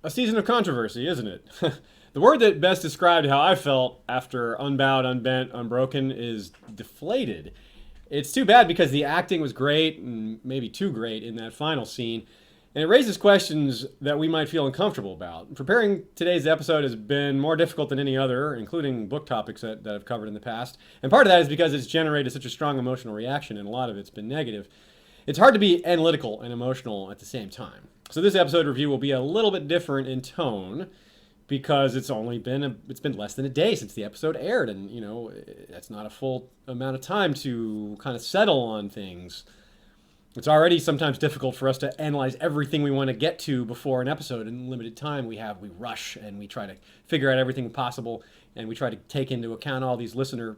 a season of controversy, isn't it? The word that best described how I felt after Unbowed, Unbent, Unbroken is deflated. It's too bad because the acting was great, and maybe too great in that final scene, and it raises questions that we might feel uncomfortable about. Preparing today's episode has been more difficult than any other, including book topics that I've covered in the past. And part of that is because it's generated such a strong emotional reaction, and a lot of it's been negative. It's hard to be analytical and emotional at the same time. So this episode review will be a little bit different in tone because it's been less than a day since the episode aired, and that's not a full amount of time to kind of settle on things. It's already sometimes difficult for us to analyze everything we want to get to before an episode in limited time we have. We rush and we try to figure out everything possible, and we try to take into account all these watching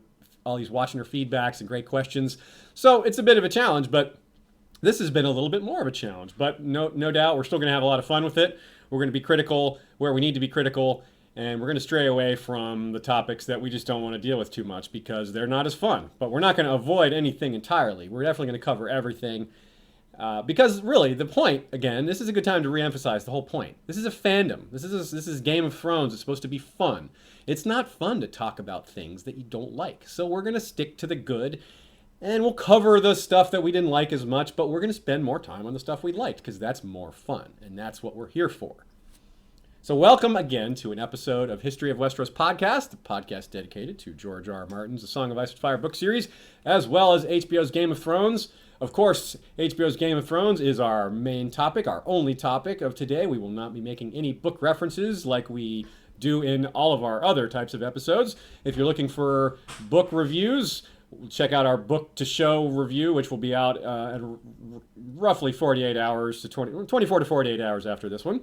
feedbacks and great questions. So it's a bit of a challenge, but this has been a little bit more of a challenge. But no doubt we're still going to have a lot of fun with it. We're going to be critical where we need to be critical, and we're going to stray away from the topics that we just don't want to deal with too much because they're not as fun. But we're not going to avoid anything entirely. We're definitely going to cover everything. Because really, the point, again, this is a good time to reemphasize the whole point. This is a fandom. This is Game of Thrones. It's supposed to be fun. It's not fun to talk about things that you don't like. So we're going to stick to the good, and we'll cover the stuff that we didn't like as much, but we're going to spend more time on the stuff we liked because that's more fun, and that's what we're here for. So welcome again to an episode of History of Westeros podcast, the podcast dedicated to George R. R. Martin's The Song of Ice and Fire book series, as well as HBO's Game of Thrones. Of course, HBO's Game of Thrones is our main topic, our only topic of today. We will not be making any book references like we do in all of our other types of episodes. If you're looking for book reviews, check out our book to show review, which will be out at roughly 24 to 48 hours after this one.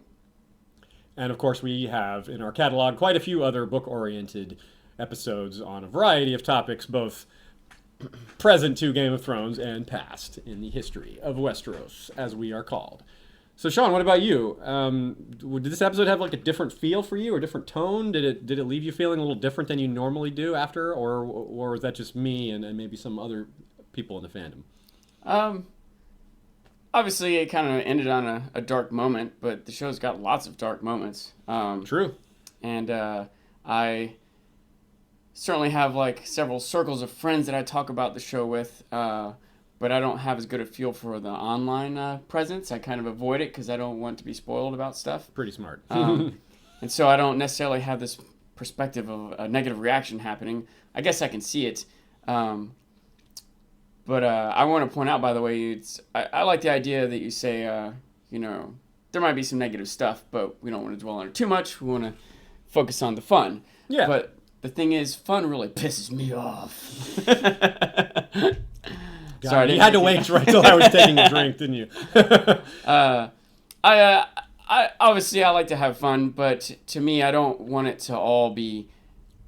And of course, we have in our catalog quite a few other book-oriented episodes on a variety of topics, both present to Game of Thrones and past in the history of Westeros, as we are called. So, Sean, what about you? Did this episode have like a different feel for you or different tone? Did it leave you feeling a little different than you normally do after, or was that just me and maybe some other people in the fandom? Obviously, it kind of ended on a dark moment, but the show's got lots of dark moments. True. And I certainly have like several circles of friends that I talk about the show with, but I don't have as good a feel for the online presence. I kind of avoid it because I don't want to be spoiled about stuff. Pretty smart. And so I don't necessarily have this perspective of a negative reaction happening. I guess I can see it. But I want to point out, by the way, I like the idea that you say, there might be some negative stuff, but we don't want to dwell on it too much. We want to focus on the fun. Yeah. But the thing is, fun really pisses me off. Sorry, you had to wait right till I was taking a drink, didn't you? I obviously I like to have fun, but to me, I don't want it to all be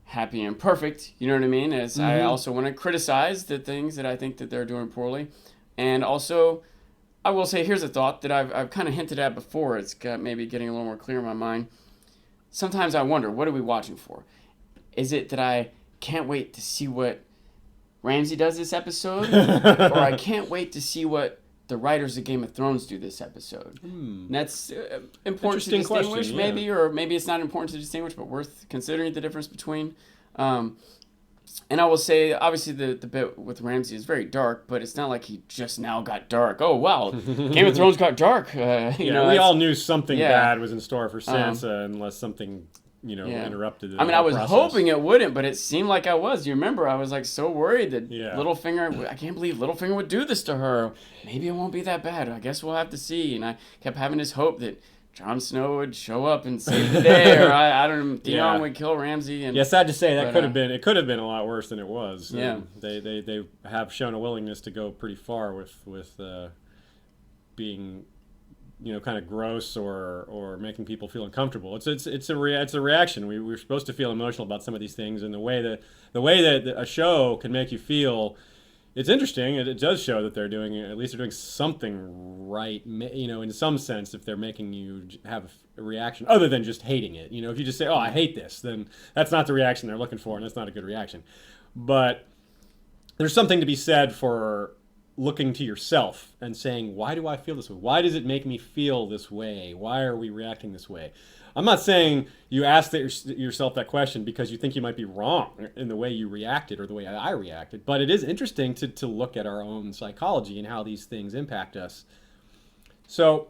happy and perfect. You know what I mean? As I also want to criticize the things that I think that they're doing poorly, and also I will say here's a thought that I've kind of hinted at before. It's got maybe getting a little more clear in my mind. Sometimes I wonder, what are we watching for? Is it that I can't wait to see what Ramsay does this episode, or I can't wait to see what the writers of Game of Thrones do this episode? And that's important to distinguish, question, maybe, or maybe it's not important to distinguish, but worth considering the difference between. And I will say, obviously, the bit with Ramsay is very dark, but it's not like he just now got dark. Oh, wow, Game of Thrones got dark. We all knew something bad was in store for Sansa unless something interrupted it. I mean, I was hoping it wouldn't, but it seemed like I was. You remember, I was like so worried that Littlefinger, I can't believe Littlefinger would do this to her. Maybe it won't be that bad. I guess we'll have to see. And I kept having this hope that Jon Snow would show up and save the day, or I don't know, Theon would kill Ramsay. And sad to say that could have been. It could have been a lot worse than it was. Yeah, they have shown a willingness to go pretty far with being, kind of gross or making people feel uncomfortable. It's a reaction. We're supposed to feel emotional about some of these things, and the way that a show can make you feel. It's interesting. It does show that they're doing something right. In some sense, if they're making you have a reaction other than just hating it. If you just say, "Oh, I hate this," then that's not the reaction they're looking for, and that's not a good reaction. But there's something to be said for looking to yourself and saying, why do I feel this way? Why does it make me feel this way? Why are we reacting this way? I'm not saying you ask yourself that question because you think you might be wrong in the way you reacted or the way I reacted, but it is interesting to look at our own psychology and how these things impact us. So,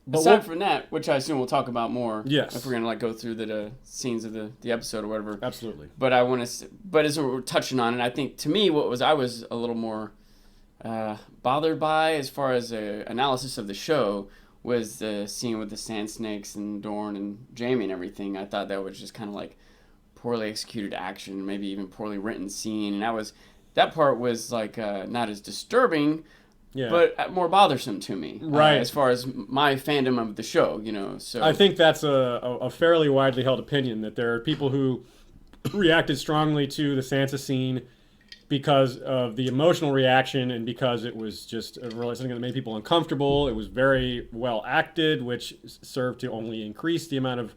but aside from that, which I assume we'll talk about more, yes, if we're gonna like go through the scenes of the episode or whatever. Absolutely. But I want to, but as we're touching on it, I think to me I was a little more bothered by as far as a analysis of the show was the scene with the sand snakes and Dorn and Jamie and everything. I thought that was just kind of like poorly executed action, maybe even poorly written scene, and that part was like not as disturbing, but more bothersome to me, right? As far as my fandom of the show, So I think that's a fairly widely held opinion that there are people who reacted strongly to the Sansa scene because of the emotional reaction and because it was just really something that made people uncomfortable. It was very well acted, which served to only increase the amount of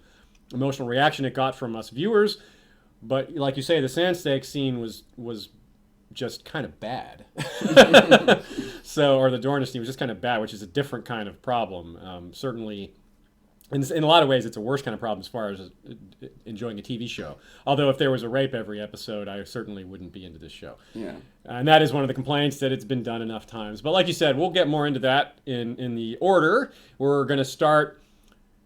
emotional reaction it got from us viewers. But like you say, the sand snake scene was just kind of bad. Or the Dornish scene was just kind of bad, which is a different kind of problem. Certainly, in a lot of ways, it's a worse kind of problem as far as enjoying a TV show. Although if there was a rape every episode, I certainly wouldn't be into this show. Yeah. And that is one of the complaints, that it's been done enough times. But like you said, we'll get more into that in the order. We're going to start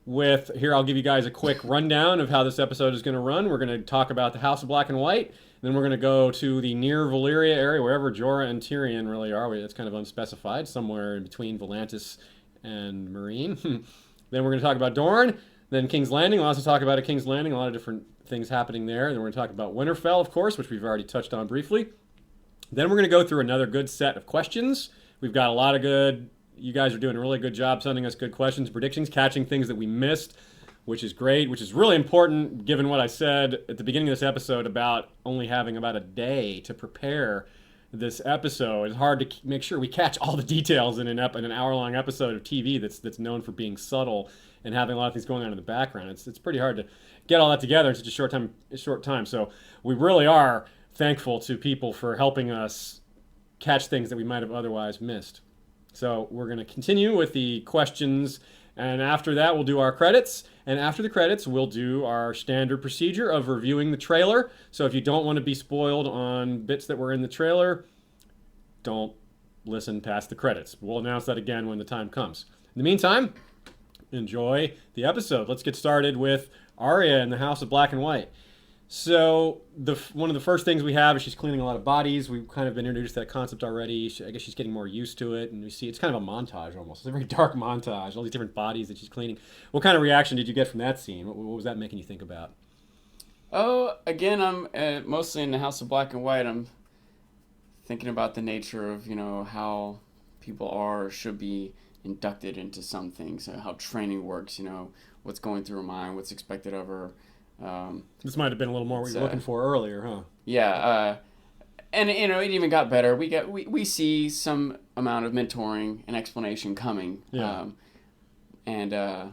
with, here I'll give you guys a quick rundown of how this episode is going to run. We're going to talk about the House of Black and White. Then we're going to go to the near Valyria area, wherever Jorah and Tyrion really are. It's kind of unspecified, somewhere in between Volantis and Meereen. Then we're going to talk about Dorne. Then King's Landing. We'll also talk about a King's Landing, a lot of different things happening there. Then we're going to talk about Winterfell, of course, which we've already touched on briefly. Then we're going to go through another good set of questions. We've got a lot of good, you guys are doing a really good job sending us good questions, predictions, catching things that we missed, which is great, which is really important given what I said at the beginning of this episode about only having about a day to prepare this episode. It's hard to make sure we catch all the details in an hour-long episode of TV that's known for being subtle and having a lot of things going on in the background. It's pretty hard to get all that together in such a short time. So we really are thankful to people for helping us catch things that we might have otherwise missed. So we're going to continue with the questions, and after that we'll do our credits. And after the credits, we'll do our standard procedure of reviewing the trailer. So if you don't want to be spoiled on bits that were in the trailer, don't listen past the credits. We'll announce that again when the time comes. In the meantime, enjoy the episode. Let's get started with Arya in the House of Black and White. So one of the first things we have is she's cleaning a lot of bodies. We've kind of been introduced to that concept already. I guess she's getting more used to it, and we see it's kind of a montage almost. It's a very dark montage, all these different bodies that she's cleaning. What kind of reaction did you get from that scene? What was that making you think about? Oh, again, I'm mostly in the House of Black and White. I'm thinking about the nature of, how people are or should be inducted into some things, how training works, what's going through her mind, what's expected of her. This might have been a little more what you were looking for earlier, huh? Yeah, and it even got better. We see some amount of mentoring and explanation coming. Yeah. And I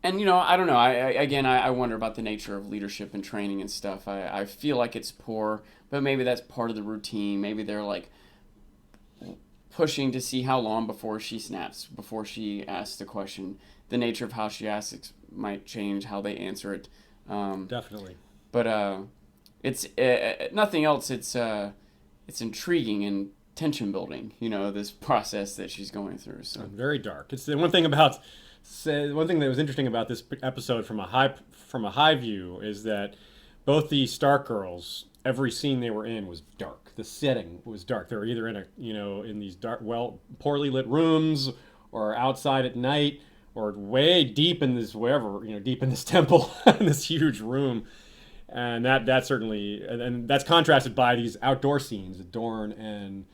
don't know. I wonder about the nature of leadership and training and stuff. I feel like it's poor, but maybe that's part of the routine. Maybe they're like pushing to see how long before she snaps, before she asks the question. The nature of how she asks might change how they answer it. Definitely. But it's nothing else. It's intriguing and tension building. This process that she's going through. So very dark. It's the one thing that was interesting about this episode from a high view is that both the Stark girls, every scene they were in was dark. The setting was dark. They were either in these dark, poorly lit rooms, or outside at night, or way deep in this deep in this temple, in this huge room, and that certainly, and that's contrasted by these outdoor scenes at Dorne and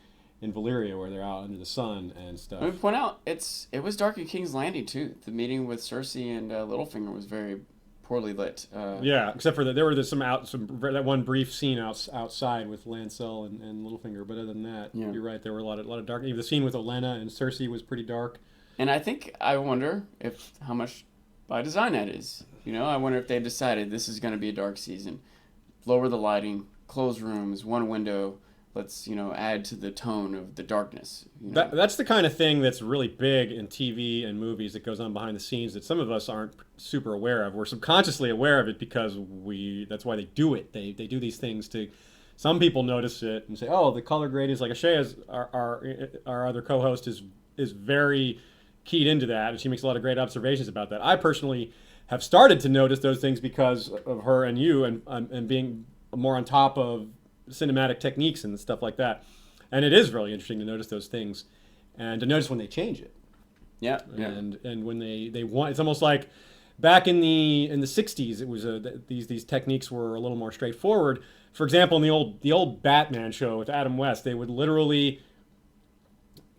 in Valyria where they're out under the sun and stuff. Let me point out it was dark at King's Landing too. The meeting with Cersei and Littlefinger was very poorly lit. Yeah, except for that there were that one brief scene outside with Lancel and Littlefinger, but other than that, yeah. You're right. There were a lot of dark. Even the scene with Olenna and Cersei was pretty dark. And I wonder how much by design that is. I wonder if they decided this is going to be a dark season. Lower the lighting, close rooms, one window, let's add to the tone of the darkness. That's the kind of thing that's really big in TV and movies that goes on behind the scenes that some of us aren't super aware of. We're subconsciously aware of it because that's why they do it. They do these things to. Some people notice it and say, "Oh, the color grading is like Ashea, our other co-host, is very keyed into that, and she makes a lot of great observations about that." I personally have started to notice those things because of her and you, and being more on top of cinematic techniques and stuff like that. And it is really interesting to notice those things, and to notice when they change it. Yeah, yeah. And when they want, it's almost like back in the '60s, it was these techniques were a little more straightforward. For example, in the old Batman show with Adam West, they would literally,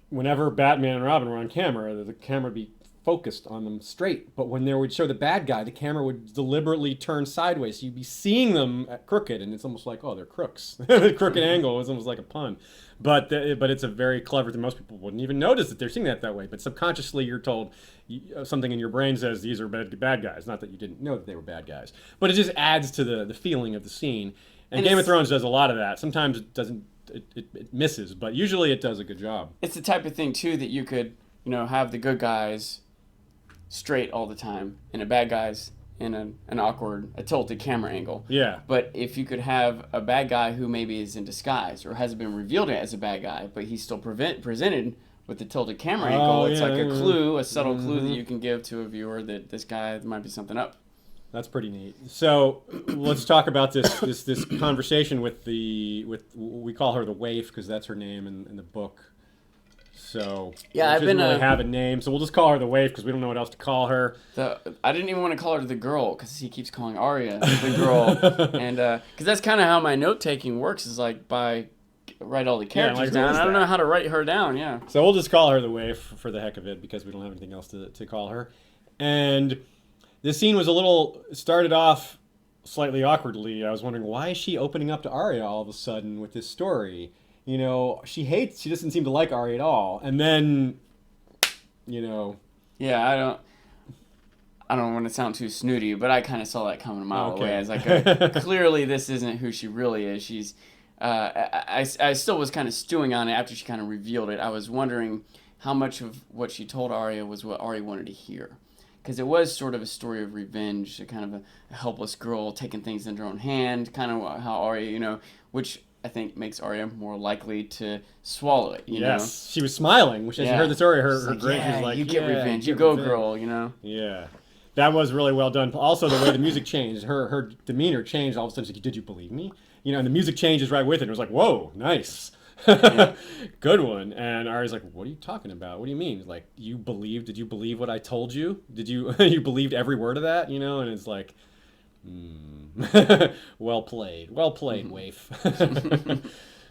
whenever Batman and Robin were on camera, the camera would be focused on them straight. But when they would show the bad guy, the camera would deliberately turn sideways. So you'd be seeing them at crooked, and it's almost like, oh, they're crooks. The crooked angle is almost like a pun. But it's a very clever thing. Most people wouldn't even notice that they're seeing that way. But subconsciously, you're told, something in your brain says these are bad guys. Not that you didn't know that they were bad guys. But it just adds to the feeling of the scene. And Game of Thrones does a lot of that. Sometimes it doesn't. It misses, but usually it does a good job. It's the type of thing too that you could, have the good guys straight all the time, and the bad guys in a tilted camera angle. Yeah. But if you could have a bad guy who maybe is in disguise or hasn't been revealed as a bad guy, but he's still presented with the tilted camera angle, it's like a clue, a subtle clue that you can give to a viewer that this guy might be something up. That's pretty neat. So let's talk about this conversation with we call her the waif because that's her name in the book. So yeah, she doesn't really have a name, so we'll just call her the waif because we don't know what else to call her. I didn't even want to call her the girl because he keeps calling Arya the girl, and because that's kind of how my note taking works is like write all the characters down. I don't know how to write her down. Yeah. So we'll just call her the waif for the heck of it because we don't have anything else to call her, and. This scene was started off slightly awkwardly. I was wondering, why is she opening up to Arya all of a sudden with this story? She doesn't seem to like Arya at all. And then, Yeah, I don't want to sound too snooty, but I kind of saw that coming a mile away. I was like, clearly this isn't who she really is. She's, I still was kind of stewing on it after she kind of revealed it. I was wondering how much of what she told Arya was what Arya wanted to hear. Because it was sort of a story of revenge, a kind of a helpless girl taking things into her own hand, kind of how Arya, which I think makes Arya more likely to swallow it, you know? She was smiling, which as you heard the story, her great was like, you get revenge, you go girl, Yeah. That was really well done. Also, the way the music changed, her demeanor changed. All of a sudden, she's like, did you believe me? And the music changes right with it. It was like, whoa, nice. Yeah. Good one. And Arya's like, what are you talking about? What do you mean? Like, did you believe what I told you? Did you you believed every word of that? And it's like, well played, waif.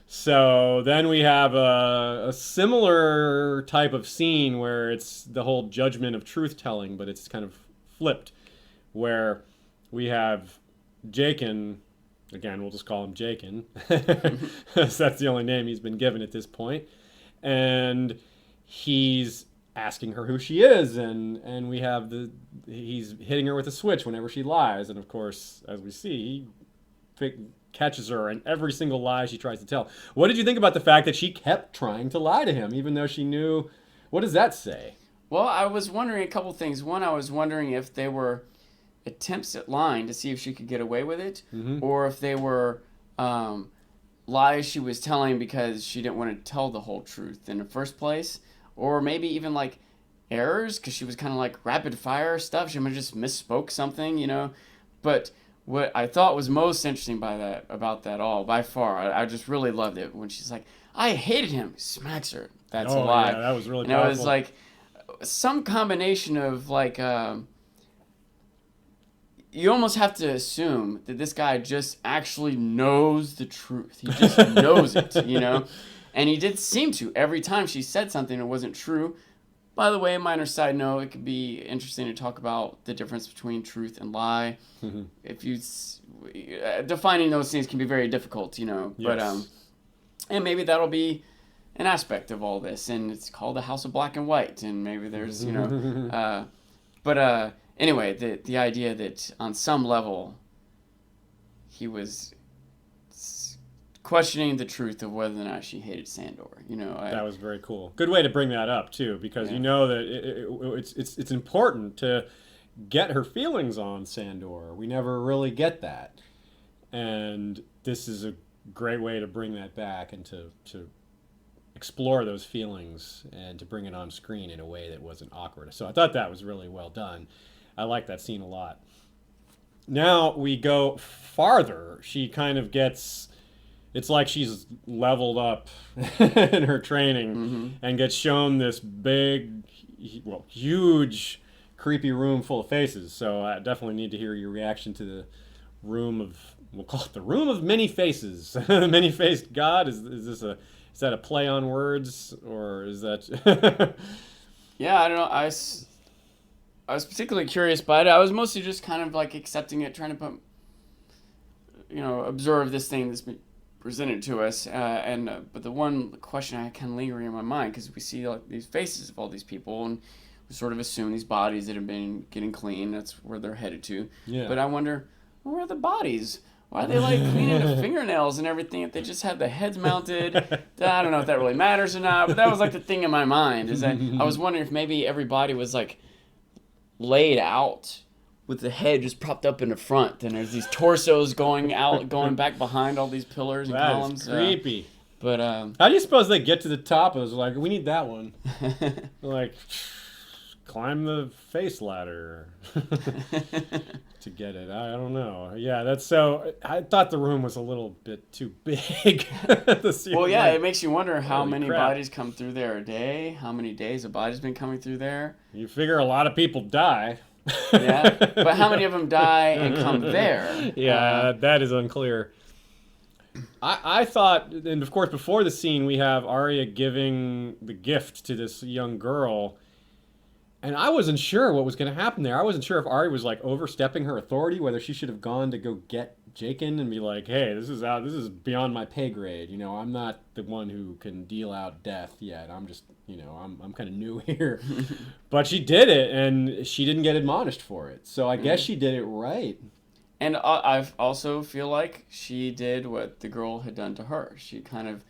So then we have a similar type of scene where it's the whole judgment of truth telling, but it's kind of flipped, where we have Jaqen. Again, we'll just call him Jaqen. So that's the only name he's been given at this point. And he's asking her who she is, and we have he's hitting her with a switch whenever she lies. And of course, as we see, he catches her in every single lie she tries to tell. What did you think about the fact that she kept trying to lie to him, even though she knew? What does that say? Well, I was wondering a couple things. One, I was wondering if they were attempts at lying to see if she could get away with it, or if they were lies she was telling because she didn't want to tell the whole truth in the first place, or maybe even like errors because she was kind of like rapid fire stuff. She might have just misspoke something, But what I thought was most interesting about that all by far, I just really loved it when she's like, "I hated him," smacks her. That's a lie. Yeah, that was really powerful. And it was like some combination of like. You almost have to assume that this guy just actually knows the truth. He just knows it, And he did seem to. Every time she said something that wasn't true. By the way, a minor side note, it could be interesting to talk about the difference between truth and lie. If you defining those things can be very difficult, Yes. But and maybe that'll be an aspect of all this, and it's called the House of Black and White, and maybe there's Anyway, the idea that on some level he was questioning the truth of whether or not she hated Sandor. That was very cool. Good way to bring that up too, because you know that it's important to get her feelings on Sandor. We never really get that, and this is a great way to bring that back and to explore those feelings and to bring it on screen in a way that wasn't awkward. So I thought that was really well done. I like that scene a lot. Now we go farther. She kind of gets, it's like she's leveled up in her training and gets shown this big, well, huge, creepy room full of faces. So I definitely need to hear your reaction to the room of, we'll call it the room of many faces. The many-faced God. Is that a play on words, or is that? Yeah, I don't know. I was particularly curious by it. I was mostly just kind of like accepting it, trying to observe this thing that's been presented to us. But the one question I kind of lingering in my mind, because we see like these faces of all these people, and we sort of assume these bodies that have been getting clean. That's where they're headed to. Yeah. But I wonder, where are the bodies? Why are they like cleaning the fingernails and everything if they just have the heads mounted? I don't know if that really matters or not, but that was like the thing in my mind, is that I was wondering if maybe every body was like laid out with the head just propped up in the front, and there's these torsos going back behind all these pillars and columns. That is creepy. But how do you suppose they get to the top? It was like, we need that one. Like, climb the face ladder to get it. I don't know. Yeah, that's so. I thought the room was a little bit too big. Well, yeah, it makes you wonder how many crap. bodies come through there a day. How many days a body's been coming through there? You figure a lot of people die. Yeah, but how many of them die and come there? Yeah, that is unclear. I thought, and of course, before the scene, we have Arya giving the gift to this young girl. And I wasn't sure what was going to happen there. I wasn't sure if Arya was like overstepping her authority, whether she should have gone to go get Jaqen and be like, "Hey, this is beyond my pay grade. I'm not the one who can deal out death yet. I'm just, I'm kind of new here." But she did it, and she didn't get admonished for it. So I guess she did it right. And I also feel like she did what the girl had done to her. She kind of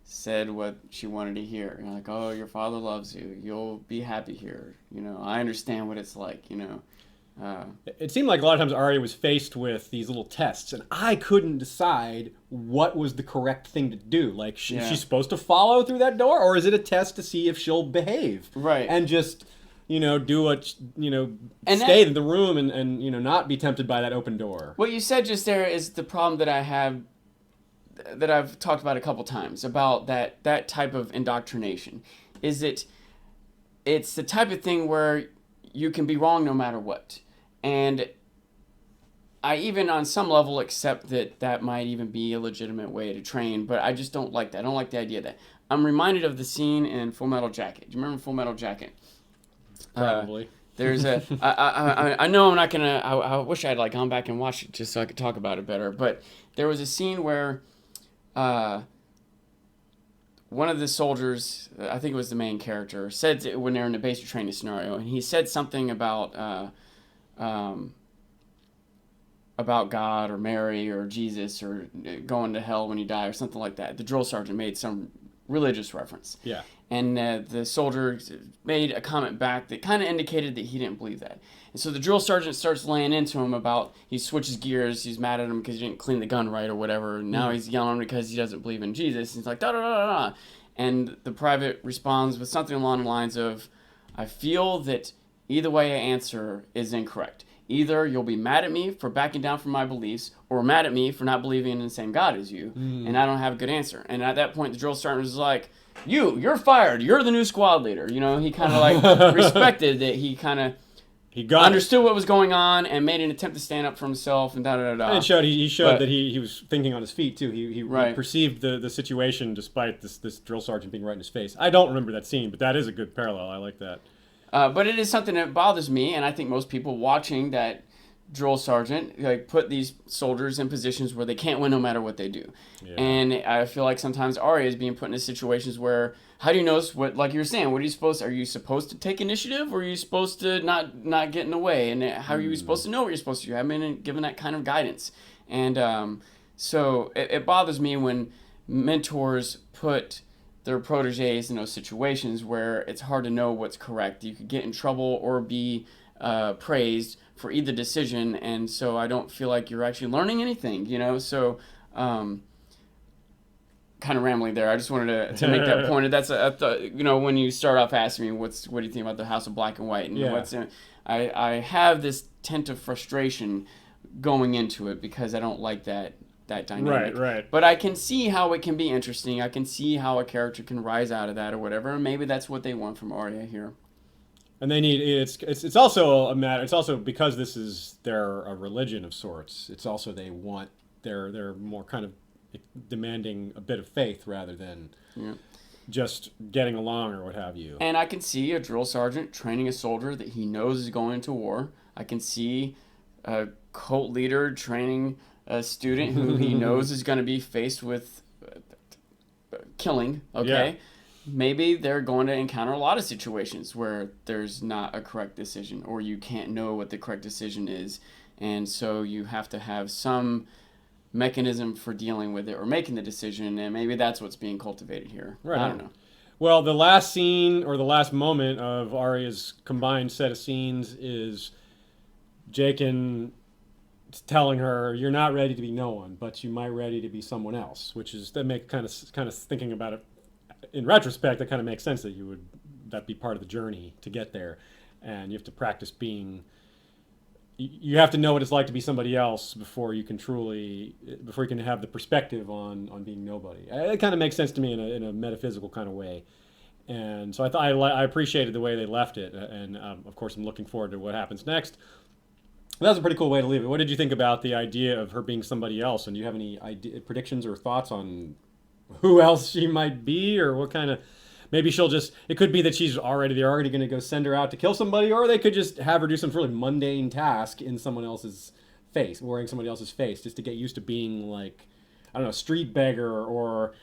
said what she wanted to hear. Like, "Oh, your father loves you. You'll be happy here. I understand what it's like, It seemed like a lot of times Arya was faced with these little tests, and I couldn't decide what was the correct thing to do. Like, is she supposed to follow through that door, or is it a test to see if she'll behave? Right. And just, do what, stay in the room and not be tempted by that open door. What you said just there is the problem that I have, that I've talked about a couple times, about that type of indoctrination. Is it's the type of thing where you can be wrong no matter what. And I even on some level accept that might even be a legitimate way to train, but I just don't like that. I don't like the idea of that. I'm reminded of the scene in Full Metal Jacket. Do you remember Full Metal Jacket? Probably. There's a I know I'm not gonna, I wish I had like gone back and watched it just so I could talk about it better, but there was a scene where one of the soldiers, I think it was the main character, said when they're in the basic training scenario, and he said something about God or Mary or Jesus or going to hell when you die or something like that. The drill sergeant made some religious reference. Yeah. And the soldier made a comment back that kind of indicated that he didn't believe that. And so the drill sergeant starts laying into him about, he switches gears, he's mad at him because he didn't clean the gun right or whatever, and now he's yelling because he doesn't believe in Jesus. He's like, da-da-da-da-da. And the private responds with something along the lines of, "I feel that either way I answer is incorrect. Either you'll be mad at me for backing down from my beliefs, or mad at me for not believing in the same God as you, and I don't have a good answer." And at that point, the drill sergeant was like, you're fired. You're the new squad leader. He kind of like respected that he kind of understood what was going on and made an attempt to stand up for himself and da-da-da-da. And he showed that he was thinking on his feet, too. He perceived the situation despite this drill sergeant being right in his face. I don't remember that scene, but that is a good parallel. I like that. But it is something that bothers me, and I think most people watching that drill sergeant like put these soldiers in positions where they can't win no matter what they do. Yeah. And I feel like sometimes Arya is being put into situations where, how do you know what, like you were saying, are you supposed to take initiative, or are you supposed to not get in the way? And how are you supposed to know what you're supposed to do? I haven't been given that kind of guidance. And so it bothers me when mentors put their proteges in those situations where it's hard to know what's correct. You could get in trouble or be praised for either decision, and so I don't feel like you're actually learning anything, you know? So, kind of rambling there. I just wanted to make that point. That's you know, when you start off asking me what do you think about the House of Black and White, and what's in, I have this tint of frustration going into it because I don't like that dynamic. Right. But I can see how it can be interesting. I can see how a character can rise out of that or whatever. And maybe that's what they want from Arya here. And they need it's also a matter. It's also because this is a religion of sorts. It's also they're more kind of demanding a bit of faith rather than just getting along or what have you. And I can see a drill sergeant training a soldier that he knows is going into war. I can see a cult leader training a student who he knows is going to be faced with killing. Okay. Yeah. Maybe they're going to encounter a lot of situations where there's not a correct decision or you can't know what the correct decision is. And so you have to have some mechanism for dealing with it or making the decision, and maybe that's what's being cultivated here. Right. I don't know. Well, the last scene or the last moment of Arya's combined set of scenes is Jaqen telling her, "You're not ready to be no one, but you might ready to be someone else," which is that make kind of thinking about it in retrospect. That kind of makes sense that be part of the journey to get there, and you have to practice being. You have to know what it's like to be somebody else before you can have the perspective on being nobody. It kind of makes sense to me in a metaphysical kind of way, and so I appreciated the way they left it, and of course I'm looking forward to what happens next. That was a pretty cool way to leave it. What did you think about the idea of her being somebody else? And do you have any predictions or thoughts on who else she might be, or what kind of? Maybe it could be that they're already going to go send her out to kill somebody, or they could just have her do some really mundane task in someone else's face, wearing somebody else's face, just to get used to being like, I don't know, a street beggar, or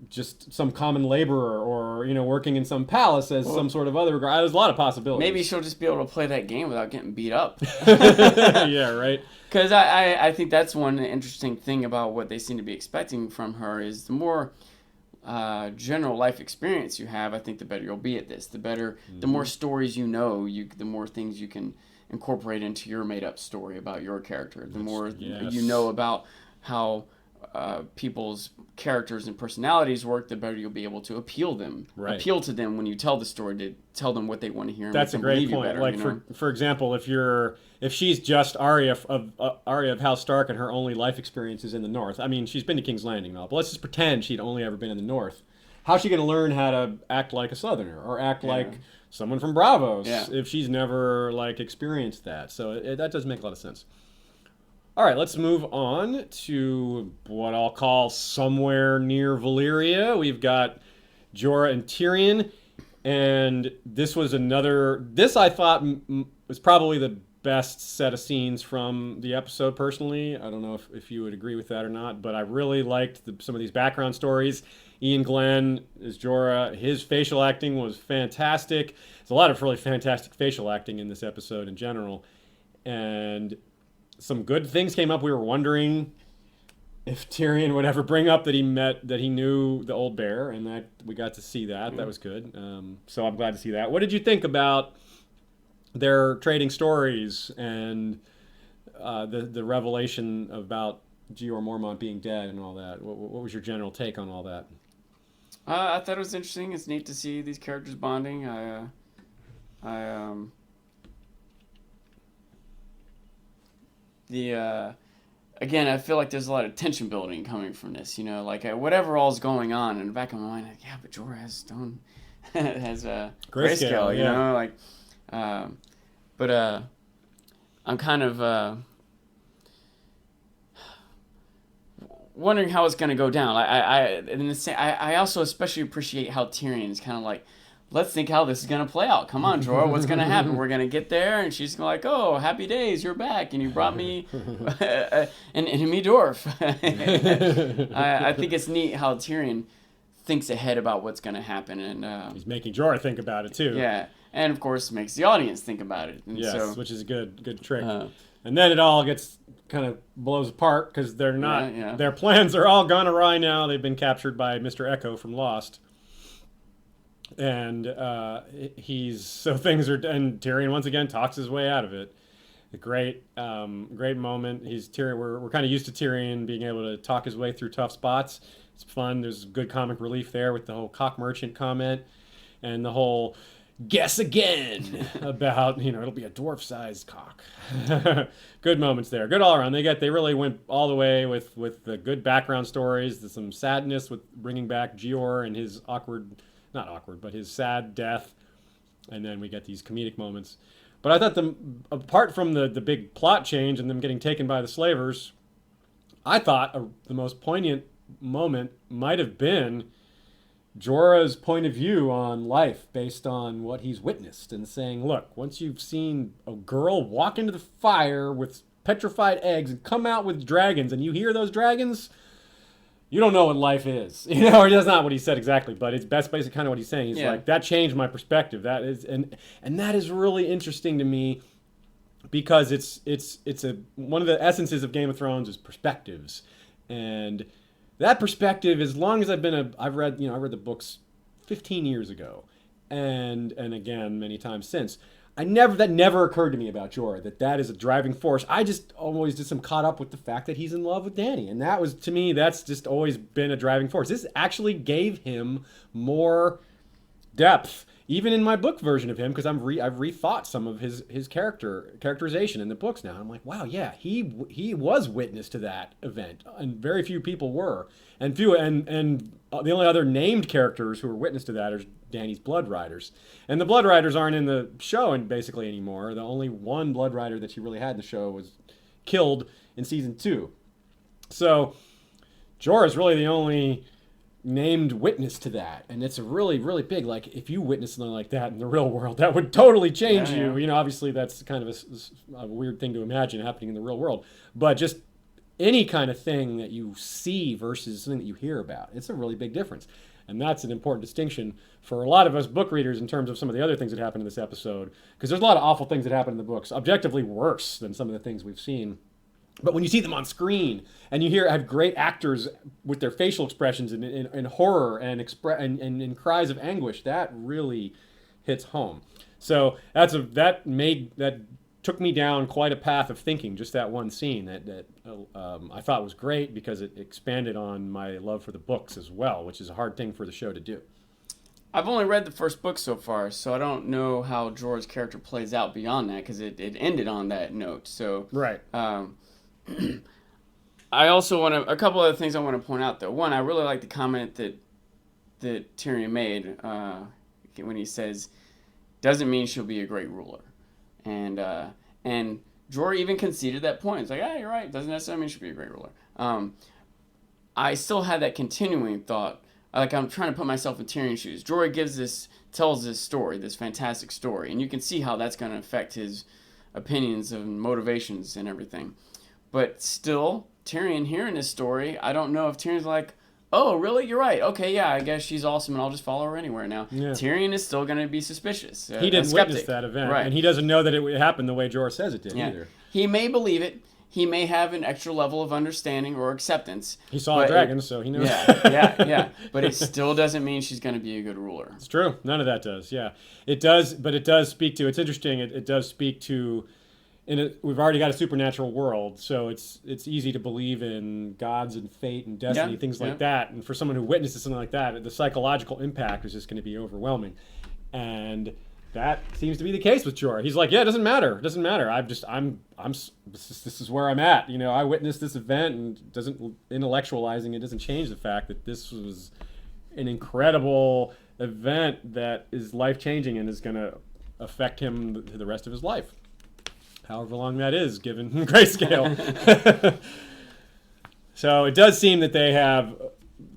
just some common laborer, or, working in some palace as some sort of other guy. There's a lot of possibilities. Maybe she'll just be able to play that game without getting beat up. Yeah, right. Because I think that's one interesting thing about what they seem to be expecting from her is the more general life experience you have, I think the better you'll be at this. The more stories you know, the more things you can incorporate into your made-up story about your character. The more you know about how people's characters and personalities work, the better you'll be able to appeal to them when you tell the story, to tell them what they want to hear. And that's a great point. Better, like for example, if she's just Arya of House Stark and her only life experience is in the North. I mean, she's been to King's Landing and all, but let's just pretend she'd only ever been in the North. How's she going to learn how to act like a Southerner or act like someone from Bravos if she's never experienced that? So that does make a lot of sense. All right, let's move on to what I'll call somewhere near Valyria. We've got Jorah and Tyrion, and this I thought was probably the best set of scenes from the episode, personally. I don't know if you would agree with that or not, but I really liked some of these background stories. Ian Glenn as Jorah, his facial acting was fantastic. There's a lot of really fantastic facial acting in this episode in general, and some good things came up. We were wondering if Tyrion would ever bring up that he knew the old bear, and that we got to see that. That was good. So I'm glad to see that. What did you think about their trading stories and the revelation about Jeor Mormont being dead and all that? What was your general take on all that? I thought it was interesting. It's neat to see these characters bonding. Again, I feel like there's a lot of tension building coming from this, whatever all's going on in the back of my mind, but Jorah has stone, has grayscale, but I'm kind of wondering how it's going to go down. I also especially appreciate how Tyrion is kind of like, let's think how this is going to play out. Come on, Jorah, what's going to happen? We're going to get there, and she's like, oh, happy days, you're back, and you brought me an enemy dwarf. I think it's neat how Tyrion thinks ahead about what's going to happen. And he's making Jorah think about it, too. Yeah, and of course makes the audience think about it. And Yes, so, which is a good trick. uh, And then it all gets kind of blows apart because they're not. yeah. Their plans are all gone awry now. They've been captured by Mr. Echo from Lost, and he's so things are. And Tyrion once again talks his way out of it. A great moment. He's Tyrion. We're kind of used to Tyrion being able to talk his way through tough spots. It's fun. There's good comic relief there with the whole cock merchant comment and the whole guess again about it'll be a dwarf-sized cock. Good moments there. Good all around. They really went all the way with the good background stories. There's some sadness with bringing back Gior and his not awkward, but his sad death, and then we get these comedic moments. But I thought apart from the big plot change and them getting taken by the slavers, I thought the most poignant moment might have been Jorah's point of view on life based on what he's witnessed and saying, look, once you've seen a girl walk into the fire with petrified eggs and come out with dragons and you hear those dragons, you don't know what life is. Or that's not what he said exactly, but it's basically kind of what he's saying. He's like, that changed my perspective. That is, and that is really interesting to me because it's one of the essences of Game of Thrones is perspectives. And that perspective, as long as I've read the books 15 years ago, and again many times since. That never occurred to me about Jorah, that is a driving force. I just always just am caught up with the fact that he's in love with Dany, and that was, to me, that's just always been a driving force. This actually gave him more depth, even in my book version of him, because I've rethought some of his characterization in the books now. I'm like, wow, yeah, he was witness to that event, and very few people were, and the only other named characters who were witness to that are Dany's Blood Riders, and the Blood Riders aren't in the show basically anymore. The only one Blood Rider that she really had in the show was killed in season 2. So Jorah is really the only named witness to that, and it's a really, really big, like, if you witness something like that in the real world, that would totally change you. Obviously that's kind of a weird thing to imagine happening in the real world, but just any kind of thing that you see versus something that you hear about, it's a really big difference. And that's an important distinction for a lot of us book readers in terms of some of the other things that happened in this episode, because there's a lot of awful things that happen in the books, objectively worse than some of the things we've seen. But when you see them on screen and you have great actors with their facial expressions in horror and in cries of anguish, that really hits home. So that took me down quite a path of thinking, just that one scene that I thought was great because it expanded on my love for the books as well, which is a hard thing for the show to do. I've only read the first book so far, so I don't know how Jorah's character plays out beyond that, because it ended on that note. So right. I also want a couple other things I want to point out, though. One, I really like the comment that Tyrion made when he says, doesn't mean she'll be a great ruler. And Jorah even conceded that point. It's like, you're right. Doesn't necessarily mean she'll be a great ruler. I still had that continuing thought. Like, I'm trying to put myself in Tyrion's shoes. Jorah tells this story, this fantastic story, and you can see how that's going to affect his opinions and motivations and everything. But still, Tyrion hearing this story, I don't know if Tyrion's like, oh, really? You're right. Okay, yeah, I guess she's awesome, and I'll just follow her anywhere now. Yeah. Tyrion is still going to be suspicious. He didn't witness that event, right. And he doesn't know that it happened the way Jorah says it did either. He may believe it. He may have an extra level of understanding or acceptance. He saw a dragon, so he knows. Yeah. But it still doesn't mean she's going to be a good ruler. It's true. None of that does, yeah. It does, but it does speak to, it's interesting, it does speak to, we've already got a supernatural world, so it's easy to believe in gods and fate and destiny, things like that. And for someone who witnesses something like that, the psychological impact is just going to be overwhelming. And that seems to be the case with Jorah. He's like, yeah, it doesn't matter. It doesn't matter. This is where I'm at. I witnessed this event, and intellectualizing it doesn't change the fact that this was an incredible event that is life-changing and is going to affect him the rest of his life. However long that is, given grayscale. So it does seem that they have,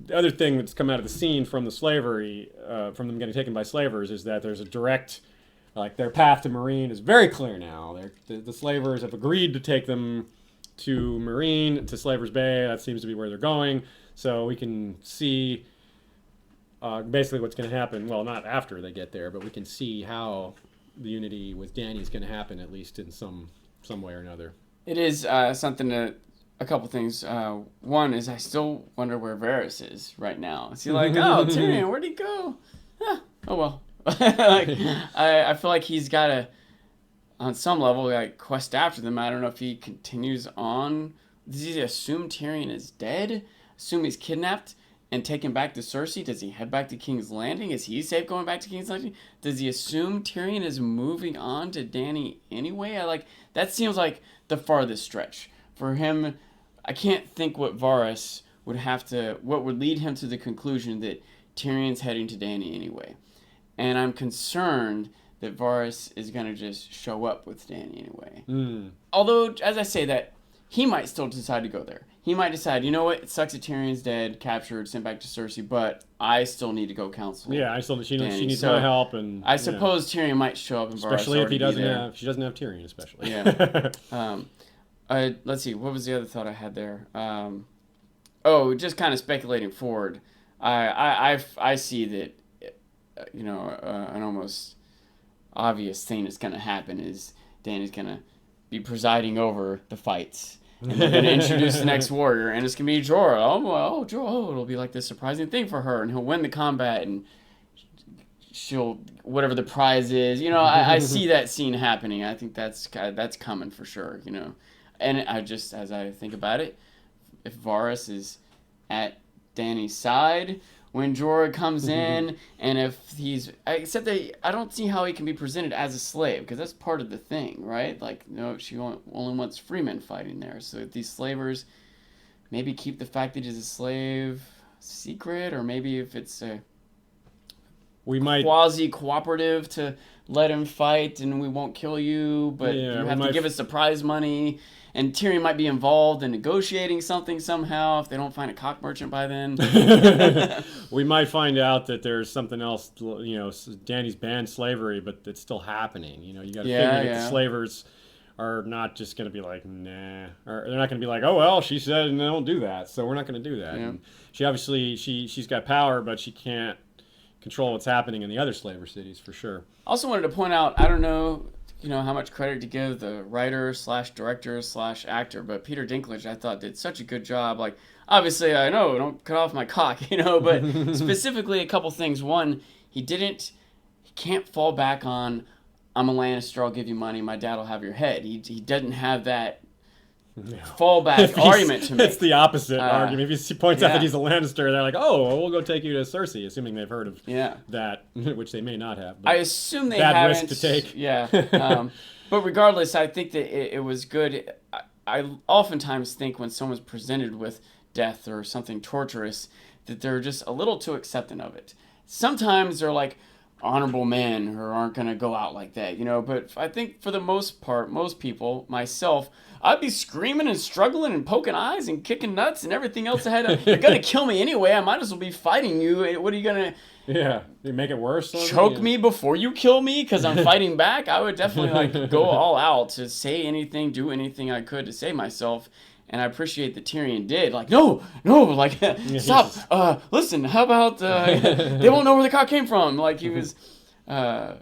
the other thing that's come out of the scene from the slavery, from them getting taken by slavers, is that there's a direct, their path to Meereen is very clear now. The slavers have agreed to take them to Meereen, to Slaver's Bay. That seems to be where they're going. So we can see basically what's going to happen. Well, not after they get there, but we can see how the unity with Dany is going to happen, at least in some way or another. It is something that a couple things. One is I still wonder where Varys is right now. Is he like, oh, Tyrion, where'd he go? Oh well. Like, I feel like he's got to, on some level, like quest after them. I don't know if he continues on. Does he assume Tyrion is dead? Assume he's kidnapped and taken back to Cersei? Does he head back to King's Landing? Is he safe going back to King's Landing? Does he assume Tyrion is moving on to Dany anyway? That seems like the farthest stretch for him. I can't think what Varys what would lead him to the conclusion that Tyrion's heading to Dany anyway. And I'm concerned that Varys is going to just show up with Dany anyway. Although, as I say that, he might still decide to go there. He might decide, you know what, it sucks that Tyrion's dead, captured, sent back to Cersei, but I still need to go counsel. Yeah, she needs my help, and I suppose Tyrion might show up, and especially if she doesn't have Tyrion, especially. Yeah. Let's see, what was the other thought I had there? Just kind of speculating forward. I see that, an almost obvious thing that's going to happen is Dany's going to be presiding over the fights. And they're going to introduce the next warrior, and it's going to be Jorah. Jorah, it'll be like this surprising thing for her, and he'll win the combat, and she'll, whatever the prize is, I see that scene happening. I think that's coming for sure, And I just, as I think about it, if Varys is at Dany's side when Jorah comes in, and if except that I don't see how he can be presented as a slave, because that's part of the thing, right? Like, she only wants freemen fighting there. So if these slavers maybe keep the fact that he's a slave secret, or maybe if it's quasi-cooperative to let him fight and we won't kill you, but you have to give us the prize money. And Tyrion might be involved in negotiating something somehow if they don't find a cock merchant by then. We might find out that there's something else, Dany's banned slavery, but it's still happening. You got to figure that the slavers are not just going to be like, nah. Or they're not going to be like, oh, well, she said and don't do that, so we're not going to do that. Yeah. And she obviously, she's got power, but she can't control what's happening in the other slaver cities, for sure. I also wanted to point out, I don't know, how much credit to give the writer/director/actor, but Peter Dinklage, I thought, did such a good job. Like, obviously, I know, don't cut off my cock, but specifically a couple things. One, he can't fall back on, I'm a Lannister, I'll give you money, my dad will have your head. He doesn't have that fallback argument to make. It's the opposite argument. If he points out that he's a Lannister, they're like, oh, well, we'll go take you to Cersei, assuming they've heard of that, which they may not have. I assume they haven't. Bad risk to take. Yeah. But regardless, I think that it was good. I oftentimes think when someone's presented with death or something torturous, that they're just a little too accepting of it. Sometimes they're like honorable men who aren't going to go out like that, but I think for the most part, most people, myself, I'd be screaming and struggling and poking eyes and kicking nuts and everything else I had. You're going to kill me anyway. I might as well be fighting you. What are you going to... Yeah, you make it worse. Choke me before you kill me because I'm fighting back? I would definitely go all out to say anything, do anything I could to save myself. And I appreciate that Tyrion did. Like, no, like, stop. Listen, how about they won't know where the cock came from? Like, he was... I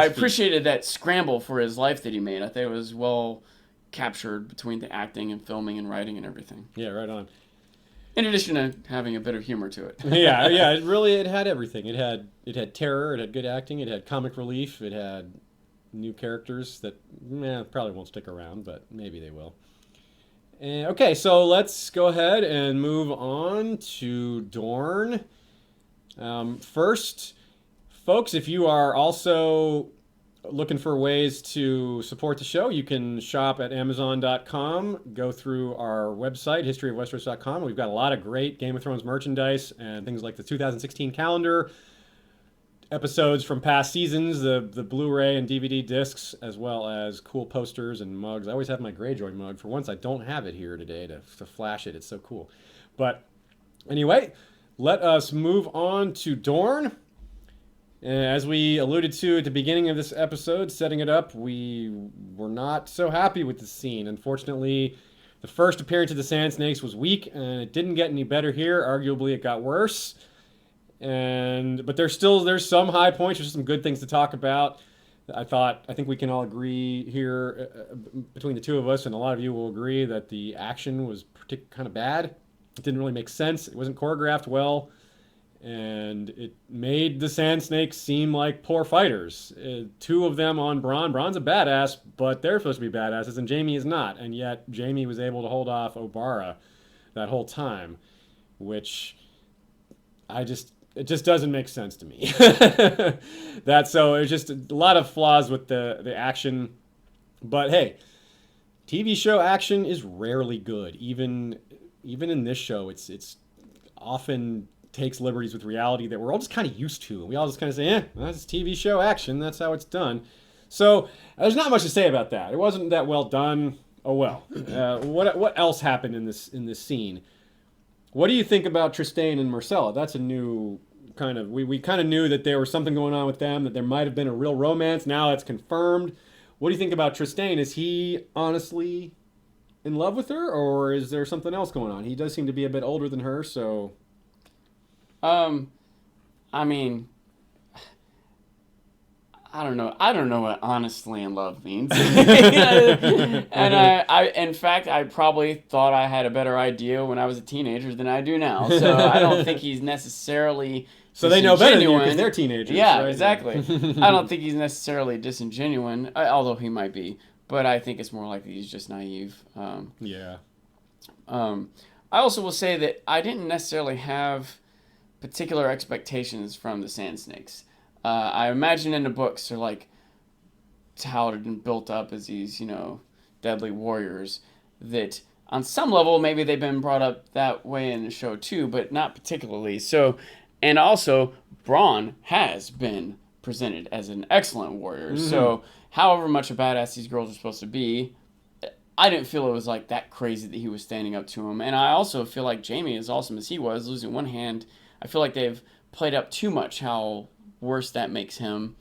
appreciated that scramble for his life that he made. I thought it was well captured between the acting and filming and writing and everything. Yeah, right on. In addition to having a bit of humor to it. yeah, it had everything. It had terror, it had good acting, it had comic relief, it had new characters that probably won't stick around, but maybe they will. Okay, so let's go ahead and move on to Dorne. First, folks, if you are also looking for ways to support the show, you can shop at Amazon.com, go through our website, historyofwesteros.com. We've got a lot of great Game of Thrones merchandise and things like the 2016 calendar, episodes from past seasons, the Blu-ray and DVD discs, as well as cool posters and mugs. I always have my Greyjoy mug. For once, I don't have it here today to flash it. It's so cool. But anyway, let us move on to Dorne. As we alluded to at the beginning of this episode, setting it up, we were not so happy with the scene. Unfortunately, the first appearance of the Sand Snakes was weak, and it didn't get any better here. Arguably, it got worse. But there's some high points. There's some good things to talk about. I think we can all agree here between the two of us, and a lot of you will agree that the action was kind of bad. It didn't really make sense. It wasn't choreographed well, and it made the Sand Snakes seem like poor fighters. Two of them on Braun. Braun's a badass, but they're supposed to be badasses, and Jamie is not. And yet Jamie was able to hold off Obara that whole time, which it just doesn't make sense to me. It's just a lot of flaws with the action. But hey, TV show action is rarely good. Even in this show, it's often takes liberties with reality that we're all just kind of used to. And we all just kind of say, that's TV show action. That's how it's done. So there's not much to say about that. It wasn't that well done. Oh well. What else happened in this scene? What do you think about Tristane and Marcella? That's a new kind of... We kind of knew that there was something going on with them, that there might have been a real romance. Now it's confirmed. What do you think about Tristane? Is he honestly in love with her, or is there something else going on? He does seem to be a bit older than her, so... I mean, I don't know. I don't know what honestly in love means. And in fact, I probably thought I had a better idea when I was a teenager than I do now. So I don't think he's necessarily So they know better than you because they're teenagers. Yeah, right? Exactly. I don't think he's necessarily disingenuous, although he might be. But I think it's more likely he's just naive. Yeah. I also will say that I didn't necessarily have particular expectations from the Sand Snakes. I imagine in the books they're like touted and built up as these, deadly warriors that on some level maybe they've been brought up that way in the show too, but not particularly. So, and also Braun has been presented as an excellent warrior. Mm-hmm. So, however much a badass these girls are supposed to be, I didn't feel it was like that crazy that he was standing up to him. And I also feel like Jamie, as awesome as he was, losing one hand, I feel like they've played up too much how worse that makes him.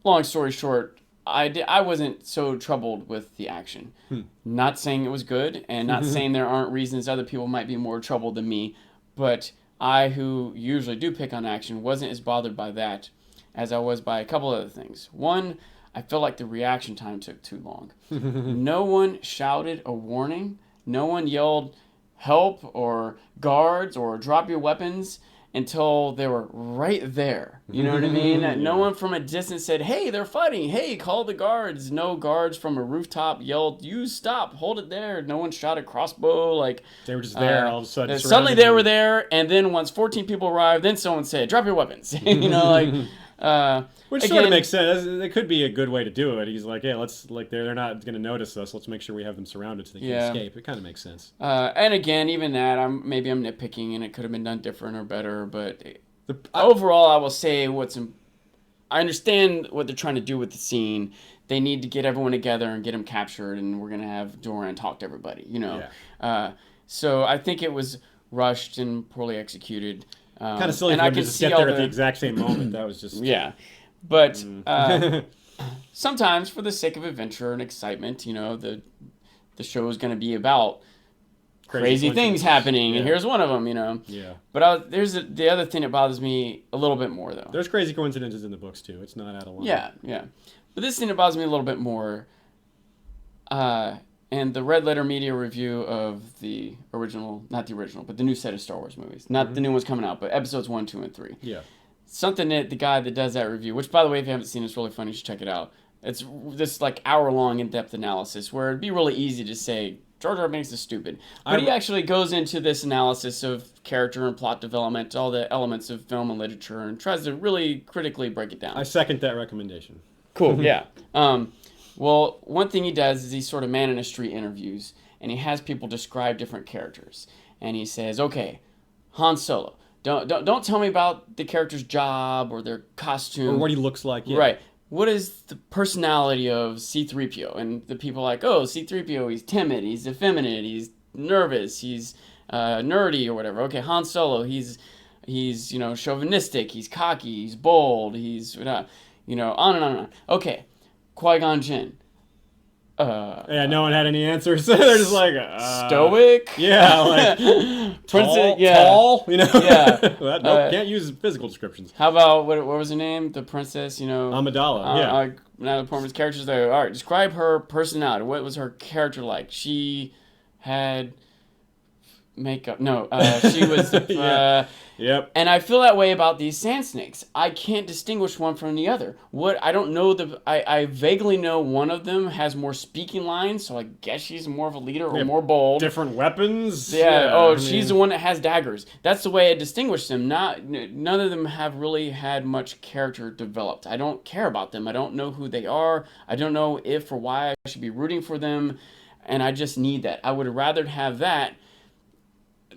Long story short, I wasn't so troubled with the action. Not saying it was good, and not saying there aren't reasons other people might be more troubled than me, but I, who usually do pick on action, wasn't as bothered by that as I was by a couple other things. One, I felt like the reaction time took too long. No one shouted a warning. No one yelled help or guards or drop your weapons until they were right there. You know what I mean? Yeah. No one from a distance said, hey, they're fighting. Hey, call the guards. No guards from a rooftop yelled, you stop, hold it there. No one shot a crossbow. Like they were just there all of a sudden. Suddenly they were there, and then once 14 people arrived, then someone said, drop your weapons. Which sort of makes sense. It could be a good way to do it. He's like, yeah, they're not going to notice us. Let's make sure we have them surrounded so they can escape. It kind of makes sense. And again, even that, I'm nitpicking, and it could have been done different or better. But overall, I will say I understand what they're trying to do with the scene. They need to get everyone together and get them captured, and we're going to have Doran talk to everybody. Yeah. So I think it was rushed and poorly executed. Kind of silly for them to just get there at the exact same moment. That was just... Yeah. But sometimes for the sake of adventure and excitement, the show is going to be about crazy things happening, and here's one of them, Yeah. But there's the other thing that bothers me a little bit more, though. There's crazy coincidences in the books, too. It's not out of line. Yeah. But this thing that bothers me a little bit more... And the Red Letter Media review of the original, not the original, but the new set of Star Wars movies. Not the new ones coming out, but episodes 1, 2, and 3. Yeah. Something that the guy that does that review, which, by the way, if you haven't seen it, it's really funny. You should check it out. It's this hour-long in-depth analysis where it'd be really easy to say, Jar Jar Binks is stupid. But he actually goes into this analysis of character and plot development, all the elements of film and literature, and tries to really critically break it down. I second that recommendation. Cool, yeah. Well, one thing he does is he sort of man-in-the-street interviews, and he has people describe different characters. And he says, okay, Han Solo. Don't tell me about the character's job or their costume. Or what he looks like. Yeah. Right. What is the personality of C-3PO? And the people are like, oh, C-3PO, he's timid, he's effeminate, he's nervous, he's nerdy or whatever. Okay, Han Solo, he's chauvinistic, he's cocky, he's bold, he's, on and on and on. Okay. Qui-Gon Jinn. Yeah, no one had any answers. They're just like stoic. Yeah, like princess. tall. You know. Yeah. Well, nope, can't use physical descriptions. How about what was her name? The princess. Amidala. Yeah. Natalie Portman's character's there. All right, describe her personality. What was her character like? She had makeup. No, she was. Yeah. Yep. And I feel that way about these sand snakes. I can't distinguish one from the other. I don't know I vaguely know one of them has more speaking lines, so I guess she's more of a leader or more bold. Different weapons. Yeah. She's the one that has daggers. That's the way I distinguish them. None of them have really had much character developed. I don't care about them. I don't know who they are. I don't know if or why I should be rooting for them, and I just need that. I would rather have that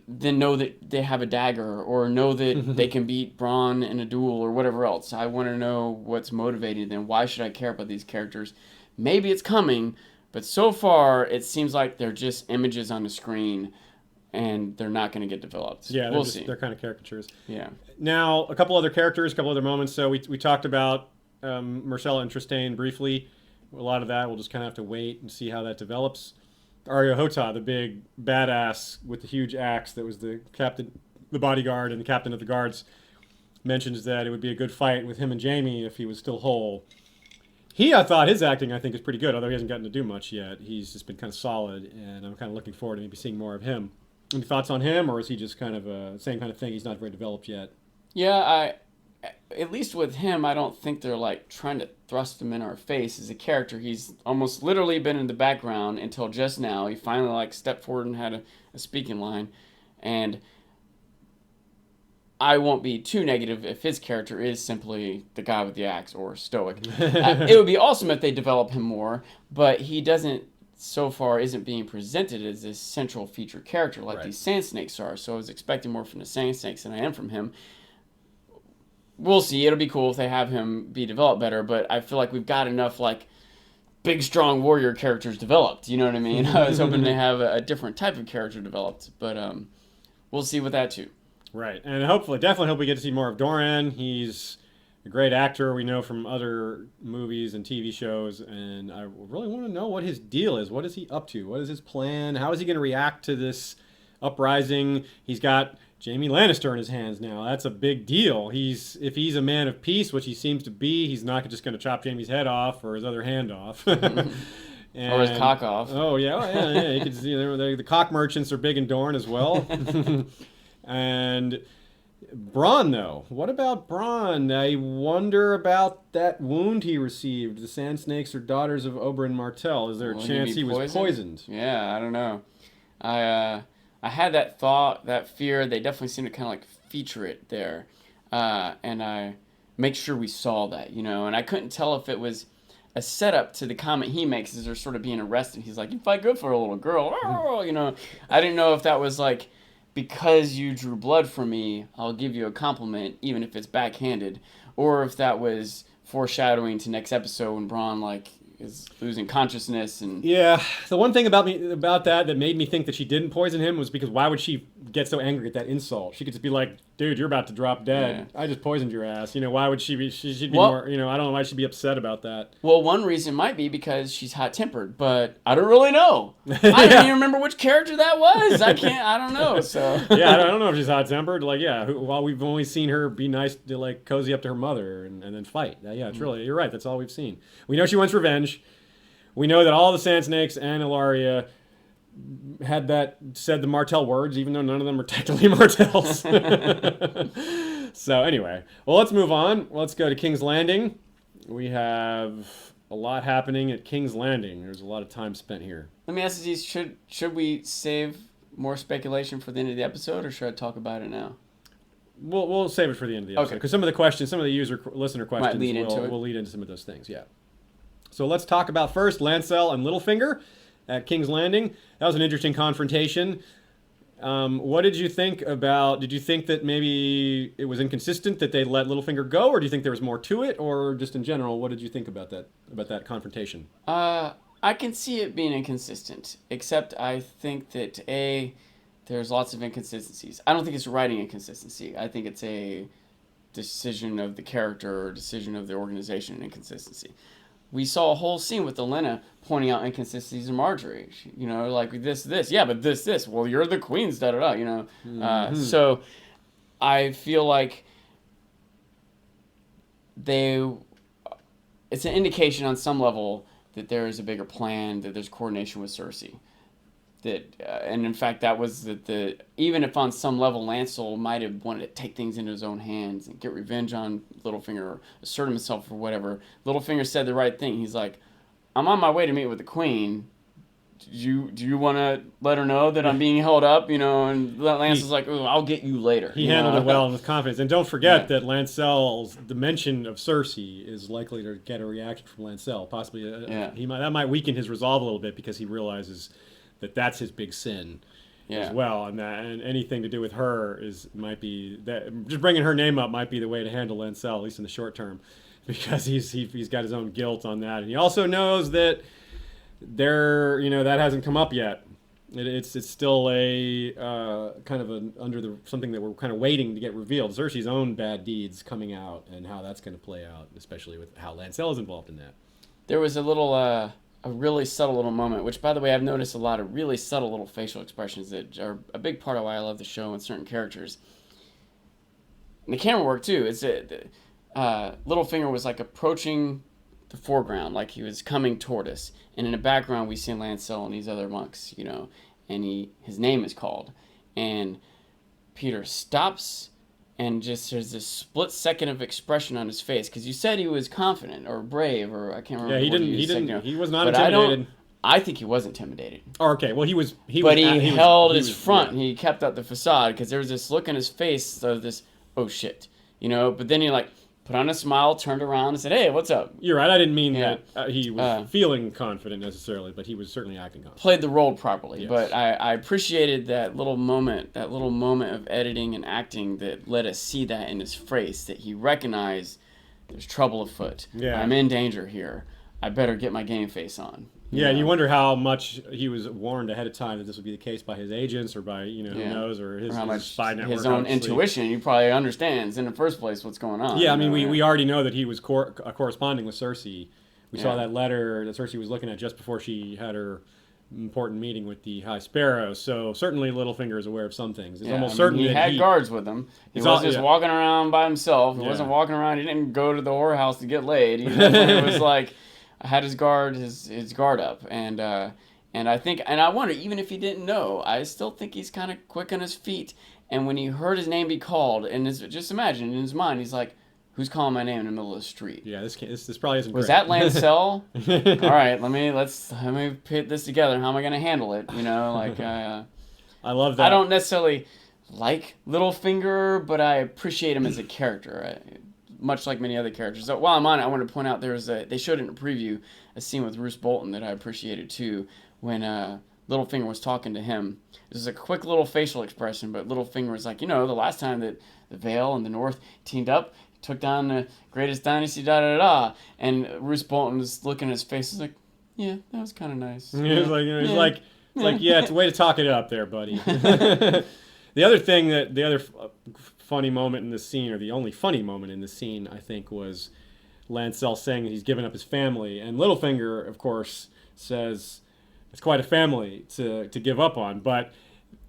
than know that they have a dagger or know that they can beat Bronn in a duel or whatever else. I want to know what's motivating them. Why should I care about these characters? Maybe it's coming, but so far it seems like they're just images on the screen and they're not going to get developed. Yeah, we'll see. They're kind of caricatures. Yeah. Now, a couple other characters, a couple other moments. So we talked about Marcella and Trystane briefly. A lot of that we'll just kind of have to wait and see how that develops. Arya Hota, the big badass with the huge axe that was the captain, the bodyguard, and the captain of the guards, mentions that it would be a good fight with him and Jaime if he was still whole. I thought his acting, I think, is pretty good, although he hasn't gotten to do much yet. He's just been kind of solid, and I'm kind of looking forward to maybe seeing more of him. Any thoughts on him, or is he just kind of the same kind of thing? He's not very developed yet. Yeah, at least with him, I don't think they're like trying to thrust him in our face as a character. He's almost literally been in the background until just now. He finally like stepped forward and had a speaking line, and I won't be too negative if his character is simply the guy with the axe or stoic. It would be awesome if they develop him more, but he doesn't. So far, isn't being presented as this central feature character like these sand snakes are. So I was expecting more from the sand snakes than I am from him. We'll see. It'll be cool if they have him be developed better, but I feel like we've got enough like big, strong warrior characters developed. You know what I mean? I was hoping to have a different type of character developed, but we'll see with that too. Right, and definitely hope we get to see more of Doran. He's a great actor we know from other movies and TV shows, and I really want to know what his deal is. What is he up to? What is his plan? How is he going to react to this uprising? He's got Jaime Lannister in his hands now. That's a big deal. If he's a man of peace, which he seems to be, he's not just going to chop Jaime's head off or his other hand off. Or his cock off. Oh, yeah. You can see the cock merchants are big in Dorne as well. And Bronn, though. What about Bronn? I wonder about that wound he received. The Sand Snakes are daughters of Oberyn Martell. Is there a chance he was poisoned? Yeah, I don't know. I had that thought, that fear. They definitely seem to kind of like feature it there. And I make sure we saw that, and I couldn't tell if it was a setup to the comment he makes as they're sort of being arrested. He's like, "You fight good for a little girl." I didn't know if that was like, because you drew blood from me, I'll give you a compliment, even if it's backhanded, or if that was foreshadowing to next episode when Bronn is losing consciousness. And yeah, the one thing about that made me think that she didn't poison him was because why would she get so angry at that insult? She could just be like, "Dude, you're about to drop dead. Yeah. I just poisoned your ass." Why would she be? She'd be more. I don't know why she'd be upset about that. Well, one reason might be because she's hot tempered, but I don't really know. I don't even remember which character that was. I don't know. So yeah, I don't know if she's hot tempered. While we've only seen her be nice to cozy up to her mother and then fight. Yeah, it's really, you're right. That's all we've seen. We know she wants revenge. We know that all the Sand Snakes and Ilaria said the Martell words, even though none of them are technically Martells. So anyway, well, let's move on. Let's go to King's Landing. We have a lot happening at King's Landing. There's a lot of time spent here. Let me ask you, should we save more speculation for the end of the episode, or should I talk about it now? We'll save it for the end of the episode, because some of the listener questions will lead into some of those things. Yeah. So let's talk about first Lancel and Littlefinger at King's Landing. That was an interesting confrontation. What did you think about? Did you think that maybe it was inconsistent that they let Littlefinger go, or do you think there was more to it, or just in general, what did you think about that confrontation? I can see it being inconsistent, except I think that there's lots of inconsistencies. I don't think it's a writing inconsistency. I think it's a decision of the character or decision of the organization inconsistency. we saw a whole scene with Elena pointing out inconsistencies in Marjorie. Like this. Yeah, but this. Well, you're the queen's, da da da. So I feel like it's an indication on some level that there is a bigger plan, that there's coordination with Cersei. And in fact, that was even if on some level Lancel might have wanted to take things into his own hands and get revenge on Littlefinger or assert himself or whatever, Littlefinger said the right thing. He's like, I'm on my way to meet with the queen. Do you want to let her know that I'm being held up? And Lancel's like, oh, I'll get you later. He handled it well and with confidence. And don't forget that the mention of Cersei is likely to get a reaction from Lancel. Possibly, that might weaken his resolve a little bit because he realizes that's his big sin as well, and anything to do with her might be that just bringing her name up might be the way to handle Lancel, at least in the short term, because he's got his own guilt on that, and he also knows that that hasn't come up yet. It's still a kind of something that we're kind of waiting to get revealed. Cersei's own bad deeds coming out and how that's going to play out, especially with how Lancel is involved in that. There was a really subtle little moment, which, by the way, I've noticed a lot of really subtle little facial expressions that are a big part of why I love the show and certain characters. And the camera work, too. Littlefinger was, like, approaching the foreground, like he was coming toward us. And in the background, we see Lancel and these other monks, and his name is called. And Peter stops, and just there's this split second of expression on his face, because you said he was confident or brave, or I can't remember. Yeah, he was not intimidated. I think he was intimidated. Oh, okay, well, he held his front. Yeah. He kept up the facade, because there was this look in his face of this, oh shit, but then he put on a smile, turned around, and said, hey, what's up? You're right, I didn't mean that he was feeling confident necessarily, but he was certainly acting confident. Played the role properly, yes. But I appreciated that little moment of editing and acting that let us see that in his face, that he recognized there's trouble afoot. Yeah. I'm in danger here. I better get my game face on. Yeah, you wonder how much he was warned ahead of time that this would be the case by his agents or by, who knows, or his spy network. His own intuition, he probably understands in the first place what's going on. Yeah, I mean, we already know that he was corresponding with Cersei. We saw that letter that Cersei was looking at just before she had her important meeting with the High Sparrow. So certainly Littlefinger is aware of some things. It's almost certain he had guards with him. He wasn't just walking around by himself. He wasn't walking around. He didn't go to the whorehouse to get laid. He was like... had his guard up, and I think, and I wonder, even if he didn't know, I still think he's kind of quick on his feet. And when he heard his name be called, and just imagine in his mind, he's like, "Who's calling my name in the middle of the street?" Yeah, this probably isn't. Was that Lancel? All right, let me put this together. How am I going to handle it? I love that. I don't necessarily like Littlefinger, but I appreciate him as a character. Much like many other characters. So while I'm on it, I want to point out they showed in a preview a scene with Roose Bolton that I appreciated too, when Littlefinger was talking to him. It was a quick little facial expression, but Littlefinger was like, the last time that the Vale and the North teamed up, took down the greatest dynasty, da da da. And Roose Bolton was looking at his face, was like, yeah, that was kind of nice. He was like, it's a way to talk it up there, buddy. The other funny moment in this scene, or the only funny moment in this scene, I think, was Lancel saying that he's given up his family, and Littlefinger, of course, says it's quite a family to give up on. But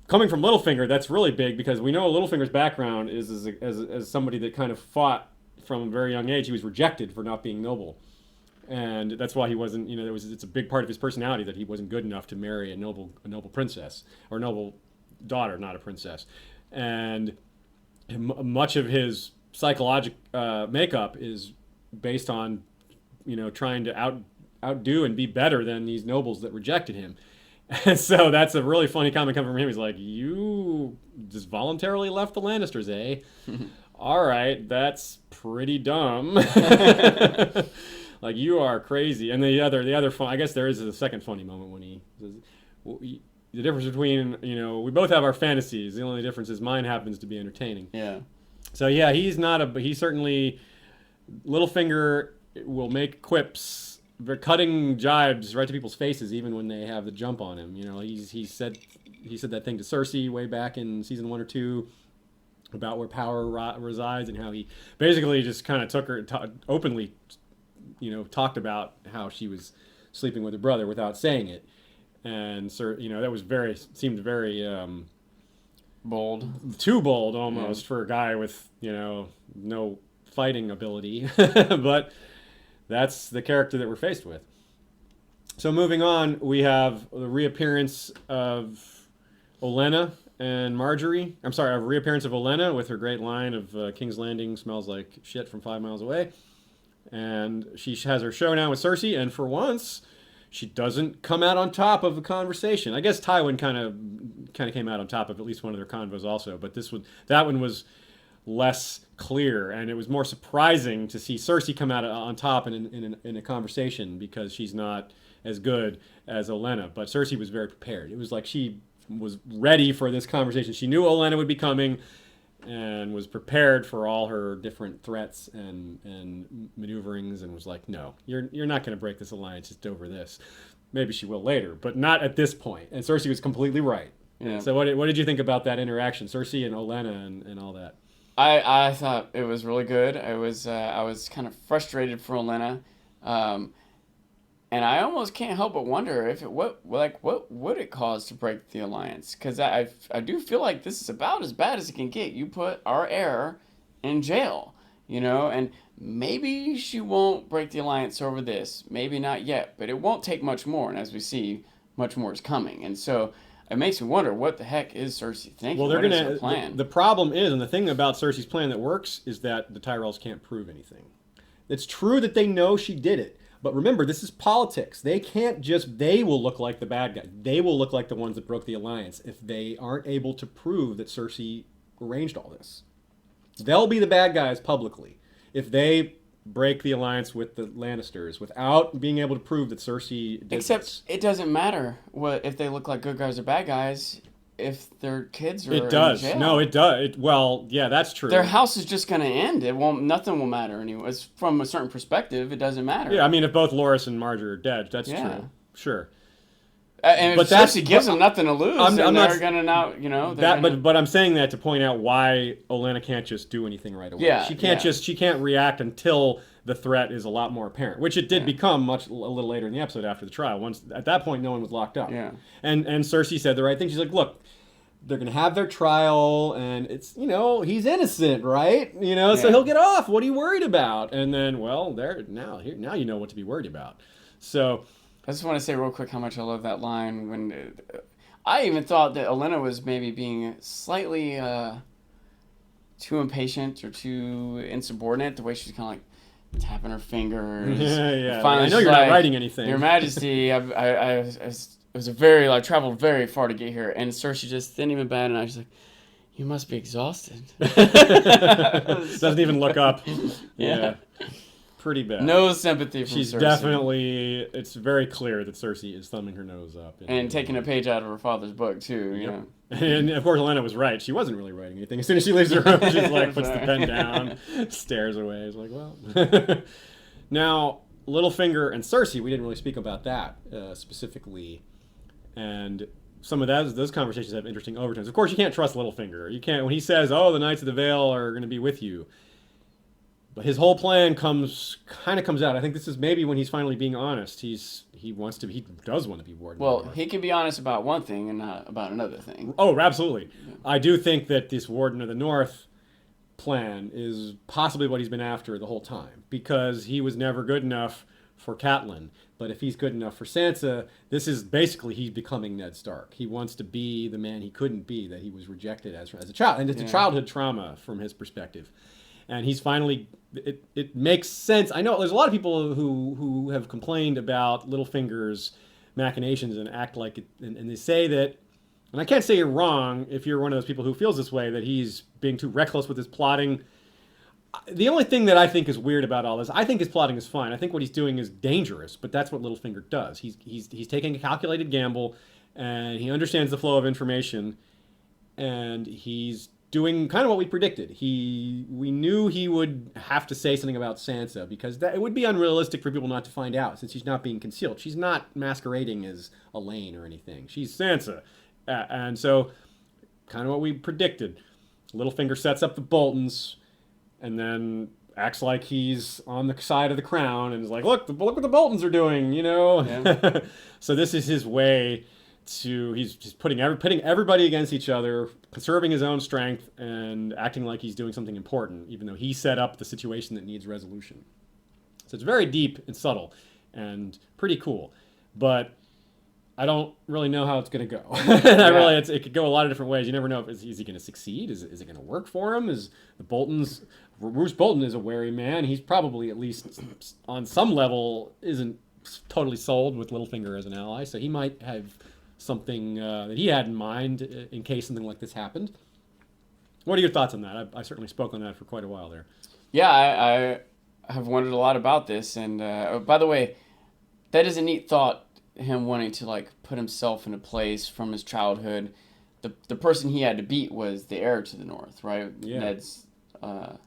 coming from Littlefinger, that's really big, because we know Littlefinger's background is as somebody that kind of fought from a very young age. He was rejected for not being noble, and that's why he wasn't. It's a big part of his personality that he wasn't good enough to marry a noble princess, or noble daughter, not a princess, and much of his psychological makeup is based on, trying to outdo and be better than these nobles that rejected him. And so that's a really funny comment coming from him. He's like, you just voluntarily left the Lannisters, eh? All right, that's pretty dumb. Like, you are crazy. And the other fun, I guess there is a second funny moment when he says, the difference between, we both have our fantasies. The only difference is mine happens to be entertaining. Yeah. So yeah, he certainly, Littlefinger will make quips, cutting jibes right to people's faces, even when they have the jump on him. He said that thing to Cersei way back in season 1 or 2 about where power resides, and how he basically just kind of took her, openly talked about how she was sleeping with her brother without saying it, and that was seemed very Bold. too bold almost for a guy with no fighting ability, but that's the character that we're faced with. So moving on, we have the reappearance of Olenna and Marjorie. I'm sorry, a reappearance of Olenna with her great line of King's Landing smells like shit from 5 miles away. And she has her showdown with Cersei, and for once, she doesn't come out on top of the conversation. I guess Tywin kind of came out on top of at least one of their convos also, but that one was less clear, and it was more surprising to see Cersei come out on top in a conversation because she's not as good as Olenna. But Cersei was very prepared. It was like she was ready for this conversation. She knew Olenna would be coming and was prepared for all her different threats and maneuverings, and was like, no, you're not going to break this alliance just over this. Maybe she will later, but not at this point. And Cersei was completely right. Yeah. So what did you think about that interaction, Cersei and Olenna and all that? I thought it was really good. I was kind of frustrated for Olenna, and I almost can't help but wonder if what would it cause to break the alliance? Because I do feel like this is about as bad as it can get. You put our heir in jail, and maybe she won't break the alliance over this. Maybe not yet, but it won't take much more. And as we see, much more is coming. And so it makes me wonder, what the heck is Cersei thinking? Well, they're what is gonna. her plan? The problem is, and the thing about Cersei's plan that works is that the Tyrells can't prove anything. It's true that they know she did it. But remember, this is politics. They will look like the bad guy. They will look like the ones that broke the alliance if they aren't able to prove that Cersei arranged all this. They'll be the bad guys publicly if they break the alliance with the Lannisters without being able to prove that Cersei did Except it doesn't matter if they look like good guys or bad guys if their kids are It does. in jail. No, it does. Well, yeah, that's true. Their house is just going to end. Nothing will matter anyway. From a certain perspective, it doesn't matter. Yeah, I mean, if both Loras and Margaery are dead, that's true. Sure. And if Cersei gives them nothing to lose, then they're going to now, But I'm saying that to point out why Olenna can't just do anything right away. Yeah, she can't react until the threat is a lot more apparent, which it did become a little later in the episode after the trial. Once at that point, no one was locked up. Yeah. And Cersei said the right thing. She's like, look, they're going to have their trial, and it's, he's innocent, right? So he'll get off. What are you worried about? And then, well, now you know what to be worried about. So I just want to say real quick how much I love that line. When I even thought that Olenna was maybe being slightly too impatient or too insubordinate, the way she's kind of like tapping her fingers. Yeah. Finally, I know you're not writing anything. Your Majesty, I traveled very far to get here, and Cersei just didn't even bat, and I was like, you must be exhausted. Doesn't even look up. Yeah. Pretty bad. No sympathy from She's Cersei. definitely, it's very clear that Cersei is thumbing her nose up. And taking a page out of her father's book, too. Yep. And of course, Olenna was right. She wasn't really writing anything. As soon as she leaves the room, she's like, puts the pen down, stares away. It's like, well. Now, Littlefinger and Cersei, we didn't really speak about that specifically. And some of those conversations have interesting overtones. Of course, you can't trust Littlefinger. You can't, when he says, oh, the Knights of the Vale are going to be with you. But his whole plan comes out. I think this is maybe when he's finally being honest. He does want to be Warden. Well, he can be honest about one thing and not about another thing. Oh, absolutely. Yeah. I do think that this Warden of the North plan is possibly what he's been after the whole time, because he was never good enough for Catelyn. But if he's good enough for Sansa, this is basically he's becoming Ned Stark. He wants to be the man he couldn't be, that he was rejected as a child. And it's a childhood trauma from his perspective. And he's finally, it makes sense. I know there's a lot of people who have complained about Littlefinger's machinations and act like it, and they say that, and I can't say you're wrong if you're one of those people who feels this way, that he's being too reckless with his plotting. The only thing that I think is weird about all this, I think his plotting is fine. I think what he's doing is dangerous, but that's what Littlefinger does. He's taking a calculated gamble, and he understands the flow of information, and he's doing kind of what we predicted. We knew he would have to say something about Sansa, because it would be unrealistic for people not to find out, since she's not being concealed. She's not masquerading as Elaine or anything. She's Sansa. And so, kind of what we predicted. Littlefinger sets up the Boltons, and then acts like he's on the side of the crown and is like, look what the Boltons are doing, you know. Yeah. So this is his way he's just putting everybody against each other, conserving his own strength, and acting like he's doing something important, even though he set up the situation that needs resolution. So it's very deep and subtle, and pretty cool. But I don't really know how it's going to go. It could go a lot of different ways. You never know if is he going to succeed. Is it going to work for him? Is the Boltons? Bruce Bolton is a wary man. He's probably at least on some level isn't totally sold with Littlefinger as an ally. So he might have something that he had in mind in case something like this happened. What are your thoughts on that? I certainly spoke on that for quite a while there. Yeah, I have wondered a lot about this. And by the way, that is a neat thought, him wanting to like put himself in a place from his childhood. The person he had to beat was the heir to the North, right? Yeah. Ned's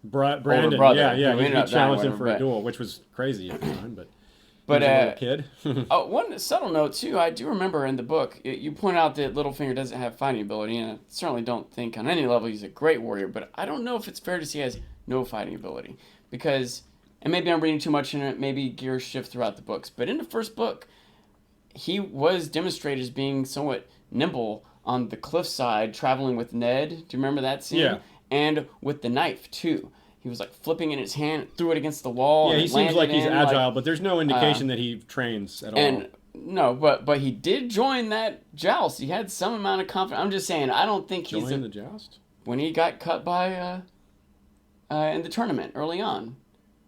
Brandon, brother. yeah. He He challenged him for a duel, which was crazy at the time, but he was a little kid. One subtle note too, I do remember in the book, you point out that Littlefinger doesn't have fighting ability, and I certainly don't think on any level he's a great warrior, but I don't know if it's fair to say he has no fighting ability. Because, and maybe I'm reading too much in it, maybe gears shift throughout the books, but in the first book, he was demonstrated as being somewhat nimble on the cliffside, traveling with Ned. Do you remember that scene? Yeah. And with the knife, too. He was like flipping in his hand, threw it against the wall. Yeah, and he seems like he's agile, but there's no indication uh, that he trains at all. And no, but he did join that joust. He had some amount of confidence. I'm just saying, I don't think he's the joust? when he got cut by in the tournament early on,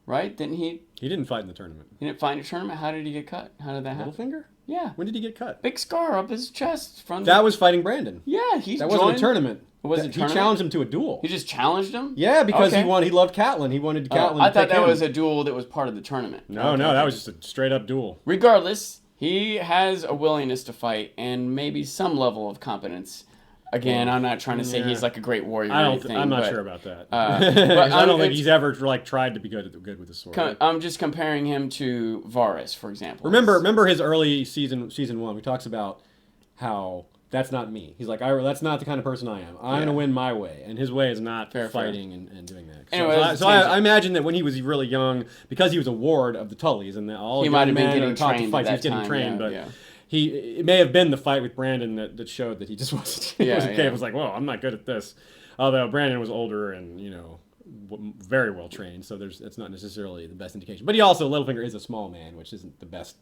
right? Didn't he? He didn't fight in the tournament. He didn't fight in the tournament. How did he get cut? How did that happen? Littlefinger? Yeah, When did he get cut? big scar up his chest from. That was fighting Brandon. Yeah, he That joined. wasn't a tournament. Was it a He tournament? challenged him to a duel. He just challenged him. Yeah, because Okay. he loved Catelyn. He wanted Catelyn I to thought pick that him. was a duel that was part of the tournament. No, Okay, that okay. was just a straight up duel. Regardless, he has a willingness to fight and maybe some level of competence. Again, I'm not trying to say he's like a great warrior. Or anything, I'm not but, sure about that. but I don't think it's- he's ever like tried to be good with the sword. I'm just comparing him to Varys, for example. Remember his early season 1. He talks about how that's not me. He's like, that's not the kind of person I am. I'm gonna win my way, and his way is not fighting and doing that. Anyway, So I imagine that when he was really young, because he was a ward of the Tullys, and all He young might have been men getting are taught to trained fight, at he was that getting time, trained, but. yeah. It may have been the fight with Brandon that showed that he just wasn't. He wasn't okay. It was like, well, I'm not good at this. Although Brandon was older and very well trained, so it's not necessarily the best indication. But Littlefinger is a small man, which isn't the best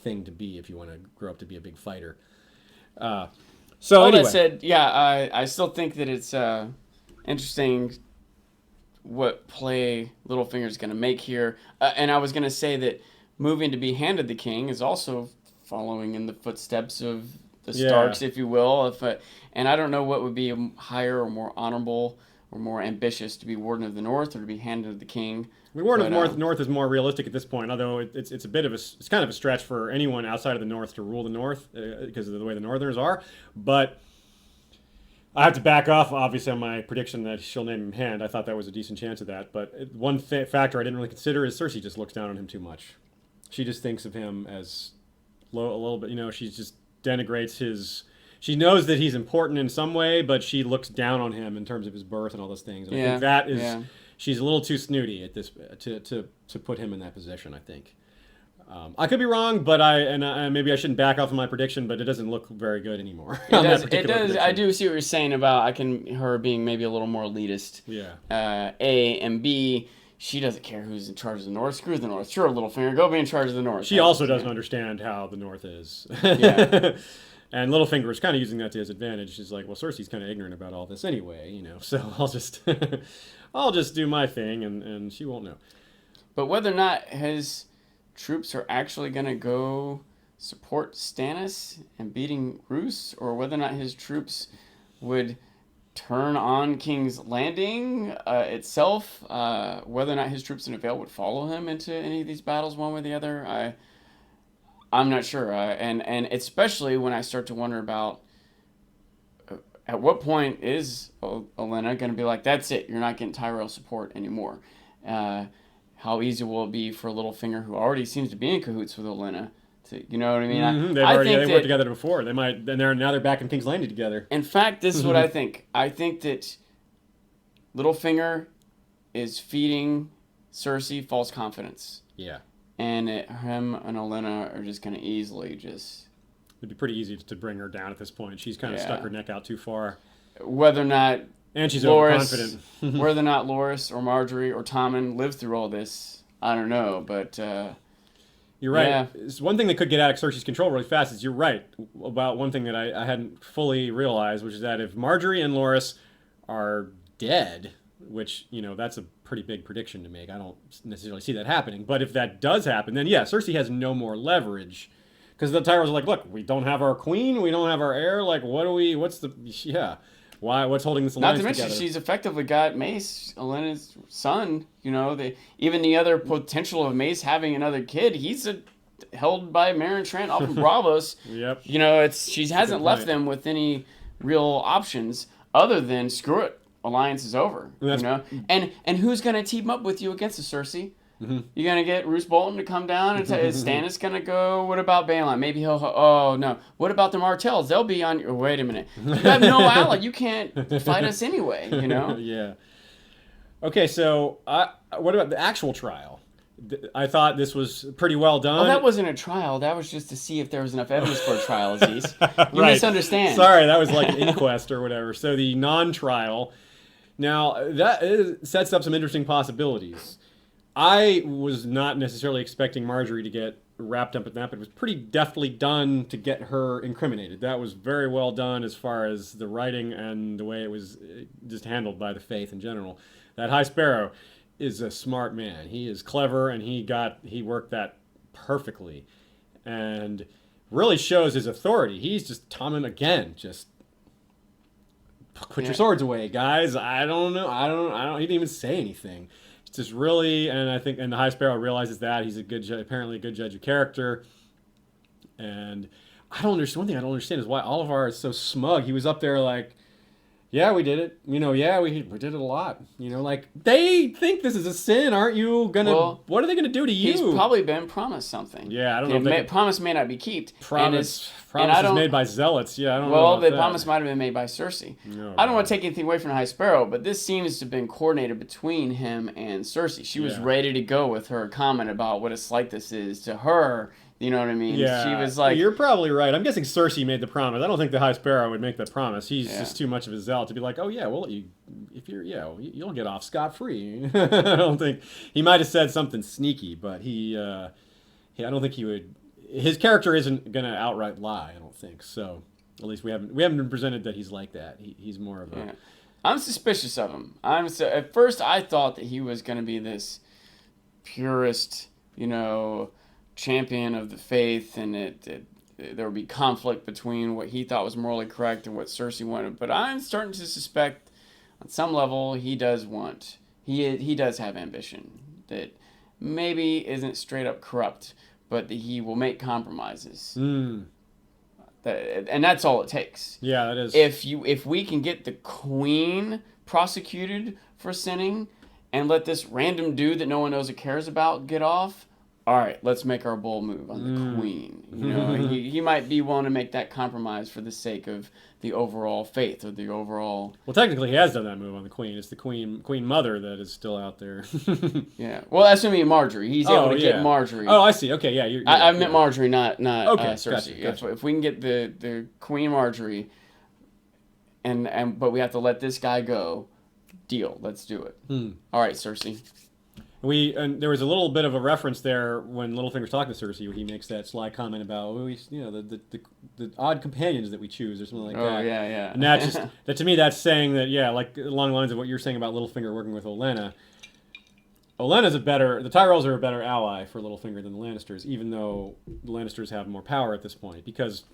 thing to be if you want to grow up to be a big fighter. So All anyway, that said, yeah, I still think that it's interesting what play Littlefinger's going to make here. And I was going to say that moving to be handed the king is also following in the footsteps of the Starks, if you will. And I don't know what would be higher or more honorable or more ambitious, to be Warden of the North or to be handed the king. the Warden of the North is more realistic at this point, although it's a bit of it's kind of a stretch for anyone outside of the North to rule the North because of the way the Northerners are. But I have to back off, obviously, on my prediction that she'll name him Hand. I thought that was a decent chance of that. But one factor I didn't really consider is Cersei just looks down on him too much. She just thinks of him as a little bit, she just denigrates his. She knows that he's important in some way, but she looks down on him in terms of his birth and all those things. And I think that is, she's a little too snooty at this to put him in that position. I think. I could be wrong, but maybe I shouldn't back off of my prediction, but it doesn't look very good anymore. It does. Prediction. I do see what you're saying about her being maybe a little more elitist. Yeah. A and B. She doesn't care who's in charge of the North. Screw the North. Sure, Littlefinger, go be in charge of the North. She also doesn't understand how the North is. Yeah. And Littlefinger is kind of using that to his advantage. She's like, well, Cersei's kind of ignorant about all this anyway, so I'll just do my thing, and she won't know. But whether or not his troops are actually going to go support Stannis and beating Roose, or whether or not his troops would turn on King's Landing itself, whether or not his troops in Vale would follow him into any of these battles one way or the other, I'm not sure. And especially when I start to wonder about at what point is Olenna going to be like, that's it, you're not getting Tyrell support anymore. How easy will it be for Littlefinger, who already seems to be in cahoots with Olenna, to, you know what I mean? Mm-hmm. They worked together before. They might, and now they're back in King's Landing together. In fact, this is what I think. I think that Littlefinger is feeding Cersei, false confidence. Yeah. And him and Olenna are just going to easily just... It'd be pretty easy to bring her down at this point. She's kind of stuck her neck out too far. Whether or not... And she's Loras, overconfident. whether or not Loras or Marjorie or Tommen lived through all this, I don't know, but... You're right. Yeah. It's one thing that could get out of Cersei's control really fast is you're right about one thing that I hadn't fully realized, which is that if Marjorie and Loras are dead, which, that's a pretty big prediction to make. I don't necessarily see that happening. But if that does happen, then yeah, Cersei has no more leverage. Because the Tyrells are like, look, we don't have our queen, we don't have our heir, like, what's holding this alliance together? Not to mention, she's effectively got Mace, Olenna's son, even the other potential of Mace having another kid, he's held by Meryn Trant off of Bravos. Yep. She hasn't left them with any real options other than, screw it, alliance is over, And who's going to team up with you against the Cersei? Mm-hmm. You're going to get Roose Bolton to come down and is Stannis going to go? What about Baelon? Maybe he'll... Oh, no. What about the Martells? They'll be on... Oh, wait a minute. You have no ally. You can't fight us anyway, Yeah. Okay, so what about the actual trial? I thought this was pretty well done. Oh, that wasn't a trial. That was just to see if there was enough evidence for a trial, Aziz. You right. misunderstand. Sorry, that was like an inquest or whatever. So the non-trial... Now, sets up some interesting possibilities. I was not necessarily expecting Marjorie to get wrapped up in that, but it was pretty deftly done to get her incriminated. That was very well done as far as the writing and the way it was just handled by the Faith in general. That High Sparrow is a smart man. He is clever, and he worked that perfectly, and really shows his authority. He's just Tommen again, just put your swords away, guys. I don't know. He didn't even say anything. Just really, and I think, and the High Sparrow realizes that he's apparently a good judge of character. And I don't understand. One thing I don't understand is why Oliver is so smug. He was up there like, yeah, we did it. We did it a lot. Like, they think this is a sin. Aren't you gonna? Well, what are they gonna do to you? He's probably been promised something. Yeah, I don't know. Promise may not be kept. Promise is made by zealots. Yeah, I don't know. Well, the promise might have been made by Cersei. No, I don't want to take anything away from the High Sparrow, but this seems to have been coordinated between him and Cersei. She was ready to go with her comment about what a slight this is to her. You know what I mean? Yeah. She was like... You're probably right. I'm guessing Cersei made the promise. I don't think the High Sparrow would make that promise. He's just too much of a zealot to be like, oh, yeah, well, you'll get off scot-free. I don't think... He might have said something sneaky, but I don't think he would... His character isn't going to outright lie, I don't think. So, at least we haven't been presented that he's like that. He's more of a... Yeah. I'm suspicious of him. At first, I thought that he was going to be this purist, champion of the faith, and there would be conflict between what he thought was morally correct and what Cersei wanted. But I'm starting to suspect, on some level, he does have ambition that maybe isn't straight up corrupt, but that he will make compromises. And that's all it takes. Yeah, that is. If we can get the queen prosecuted for sinning, and let this random dude that no one knows or cares about get off. All right, let's make our bold move on the queen. He might be willing to make that compromise for the sake of the overall faith or the overall... Well, technically, he has done that move on the queen. It's the queen mother that is still out there. Yeah. Well, that's what I mean, Marjorie. He's able to get Marjorie. Oh, I see. Okay, yeah. I meant Marjorie, not Cersei. Gotcha. If we can get the Queen Marjorie, but we have to let this guy go, deal. Let's do it. All right, Cersei. And there was a little bit of a reference there when Littlefinger's talking to Cersei, where he makes that sly comment about, the odd companions that we choose, or something like that. Oh, yeah. And that's just, that to me, that's saying that, like along the lines of what you're saying about Littlefinger working with Olenna. Olenna's the Tyrells are a better ally for Littlefinger than the Lannisters, even though the Lannisters have more power at this point, because,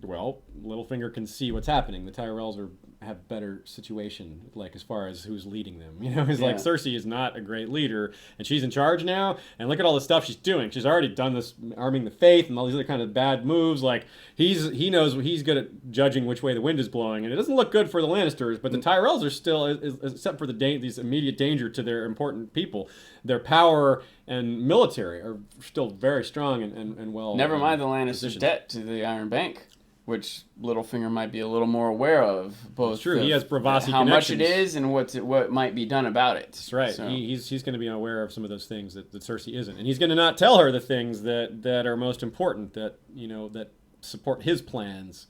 well, Littlefinger can see what's happening. The Tyrells have better situation, like as far as who's leading them. It's like Cersei is not a great leader, and she's in charge now. And look at all the stuff she's doing. She's already done this, arming the faith and all these other kind of bad moves. Like he knows he's good at judging which way the wind is blowing, and it doesn't look good for the Lannisters. But the Tyrells are still, except for these immediate danger to their important people, their power and military are still very strong and well. Never mind the Lannisters' debt to the Iron Bank. which Littlefinger might be a little more aware of. Both That's true. He has Bravasi how much it connections. is and what might be done about it. That's right. So, He's going to be aware of some of those things that Cersei isn't, and he's going to not tell her the things that are most important, that that support his plans,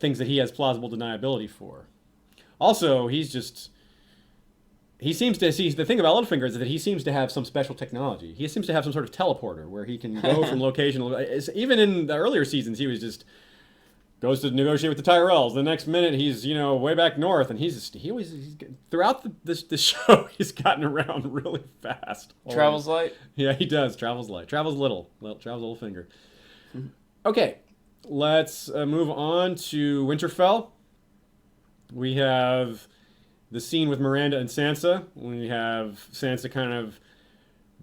things that he has plausible deniability for. Also, he seems to see, the thing about Littlefinger is that he seems to have some special technology. He seems to have some sort of teleporter where he can go from location. Even in the earlier seasons, he was just goes to negotiate with the Tyrells. The next minute, he's way back north, and he's throughout the show, he's gotten around really fast. travels light. Yeah, he does. Travels light. Travels little. Travels Littlefinger. Okay, let's move on to Winterfell. We have the scene with Miranda and Sansa. We have Sansa kind of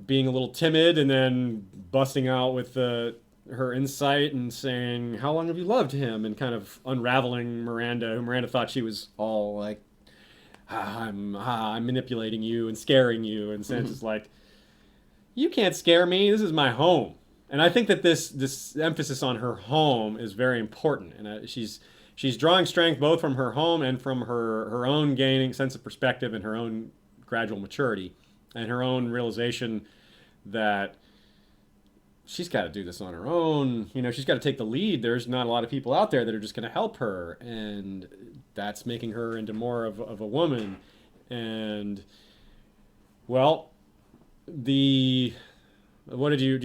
being a little timid and then busting out with her insight and saying, "How long have you loved him?" and kind of unraveling Miranda, who Miranda thought she was all like, I'm manipulating you and scaring you. And Sansa's like, "You can't scare me. This is my home." And I think that this emphasis on her home is very important. And she's drawing strength both from her home and from her own gaining sense of perspective and her own gradual maturity and her own realization that she's got to do this on her own. She's got to take the lead. There's not a lot of people out there that are just going to help her, and that's making her into more of a woman. And well, do you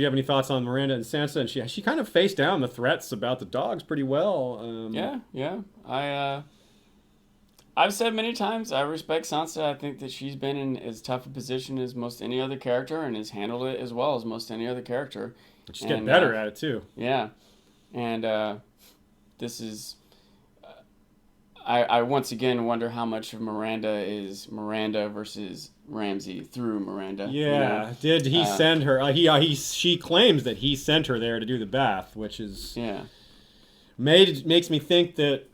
have any thoughts on Miranda and Sansa? And she kind of faced down the threats about the dogs pretty well. Yeah. I've said many times I respect Sansa. I think that she's been in as tough a position as most any other character and has handled it as well as most any other character. She's getting better at it too. Yeah, and this is. I once again wonder how much of Miranda is Miranda versus Ramsay through Miranda. Yeah, did he send her? She claims that he sent her there to do the bath, which is makes me think that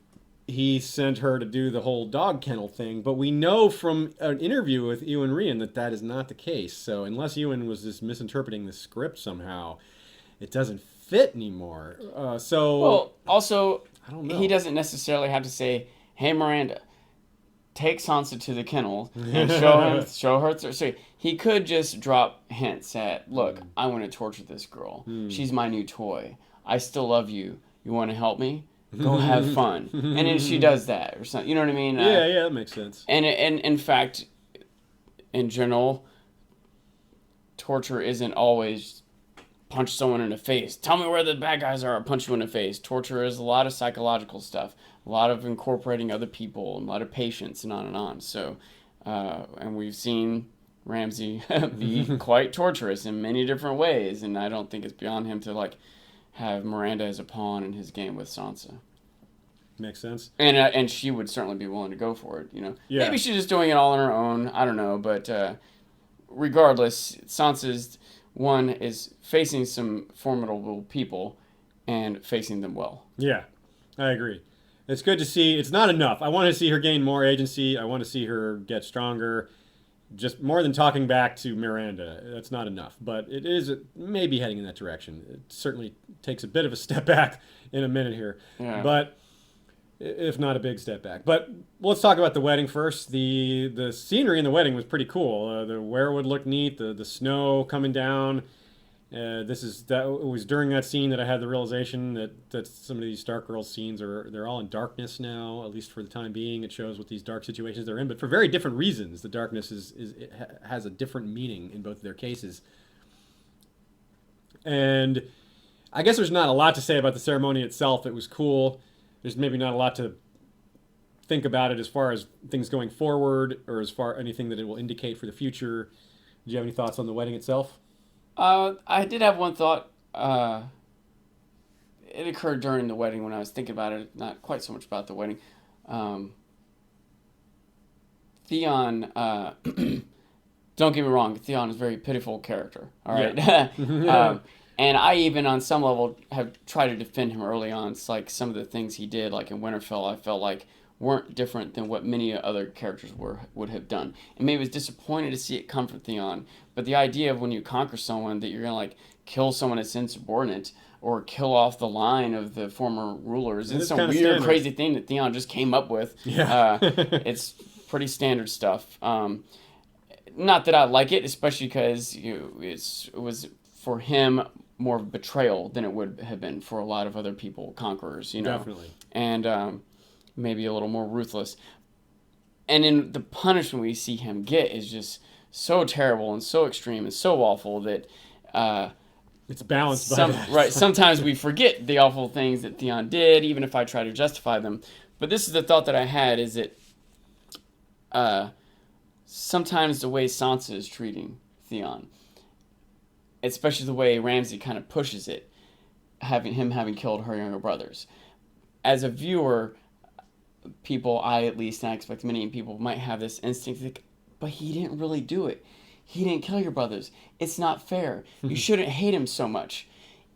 he sent her to do the whole dog kennel thing. But we know from an interview with Ewan Rian that is not the case. So unless Ewan was just misinterpreting the script somehow, it doesn't fit anymore. Well, also, I don't know. He doesn't necessarily have to say, "Hey, Miranda, take Sansa to the kennel and show her." So he could just drop hints at, "Look, I want to torture this girl. She's my new toy. I still love you. You want to help me? Go have fun." And then she does that or something. You know what I mean? Yeah, that makes sense. And in fact, in general, torture isn't always punch someone in the face. Tell me where the bad guys are. I'll punch you in the face. Torture is a lot of psychological stuff, a lot of incorporating other people, and a lot of patience, and on and on. So, and we've seen Ramsay be quite torturous in many different ways, and I don't think it's beyond him to have Miranda as a pawn in his game with Sansa. Makes sense. And she would certainly be willing to go for it. Yeah. Maybe she's just doing it all on her own. I don't know, but regardless, Sansa's one is facing some formidable people and facing them well. Yeah, I agree. It's good to see. It's not enough. I want to see her gain more agency. I want to see her get stronger. Just more than talking back to Miranda. That's not enough. But it is maybe heading in that direction. It certainly takes a bit of a step back in a minute here. Yeah. But if not a big step back. But let's talk about the wedding first. The scenery in the wedding was pretty cool. The weirwood looked neat. The snow coming down. It was during that scene that I had the realization that some of these Stark Girls scenes they're all in darkness now, at least for the time being. It shows what these dark situations they're in, but for very different reasons. The darkness has a different meaning in both of their cases. And I guess there's not a lot to say about the ceremony itself. It was cool. There's maybe not a lot to think about it as far as things going forward or as far anything that it will indicate for the future. Do you have any thoughts on the wedding itself? I did have one thought. It occurred during the wedding when I was thinking about it, not quite so much about the wedding. Theon, don't get me wrong, Theon is a very pitiful character, all right? Yeah. And I even, on some level, have tried to defend him early on. It's like some of the things he did, like in Winterfell, I felt like weren't different than what many other characters would have done. And maybe I was disappointed to see it come from Theon. But the idea of when you conquer someone that you're going to kill someone that's insubordinate, or kill off the line of the former rulers. It's It's some kind of weird, standard. crazy thing that Theon just came up with. Yeah. It's pretty standard stuff. Not that I like it, especially because it was for him more of a betrayal than it would have been for a lot of other people, conquerors, Definitely. and maybe a little more ruthless. And in the punishment we see him get is just so terrible and so extreme and so awful that It's balanced by that. sometimes we forget the awful things that Theon did, even if I try to justify them. But this is the thought that I had: is that sometimes the way Sansa is treating Theon, especially the way Ramsay kind of pushes it, having killed her younger brothers, as a viewer, people, I at least, and I expect many people might have this instinct like, but he didn't really do it. He didn't kill your brothers. It's not fair. You shouldn't hate him so much.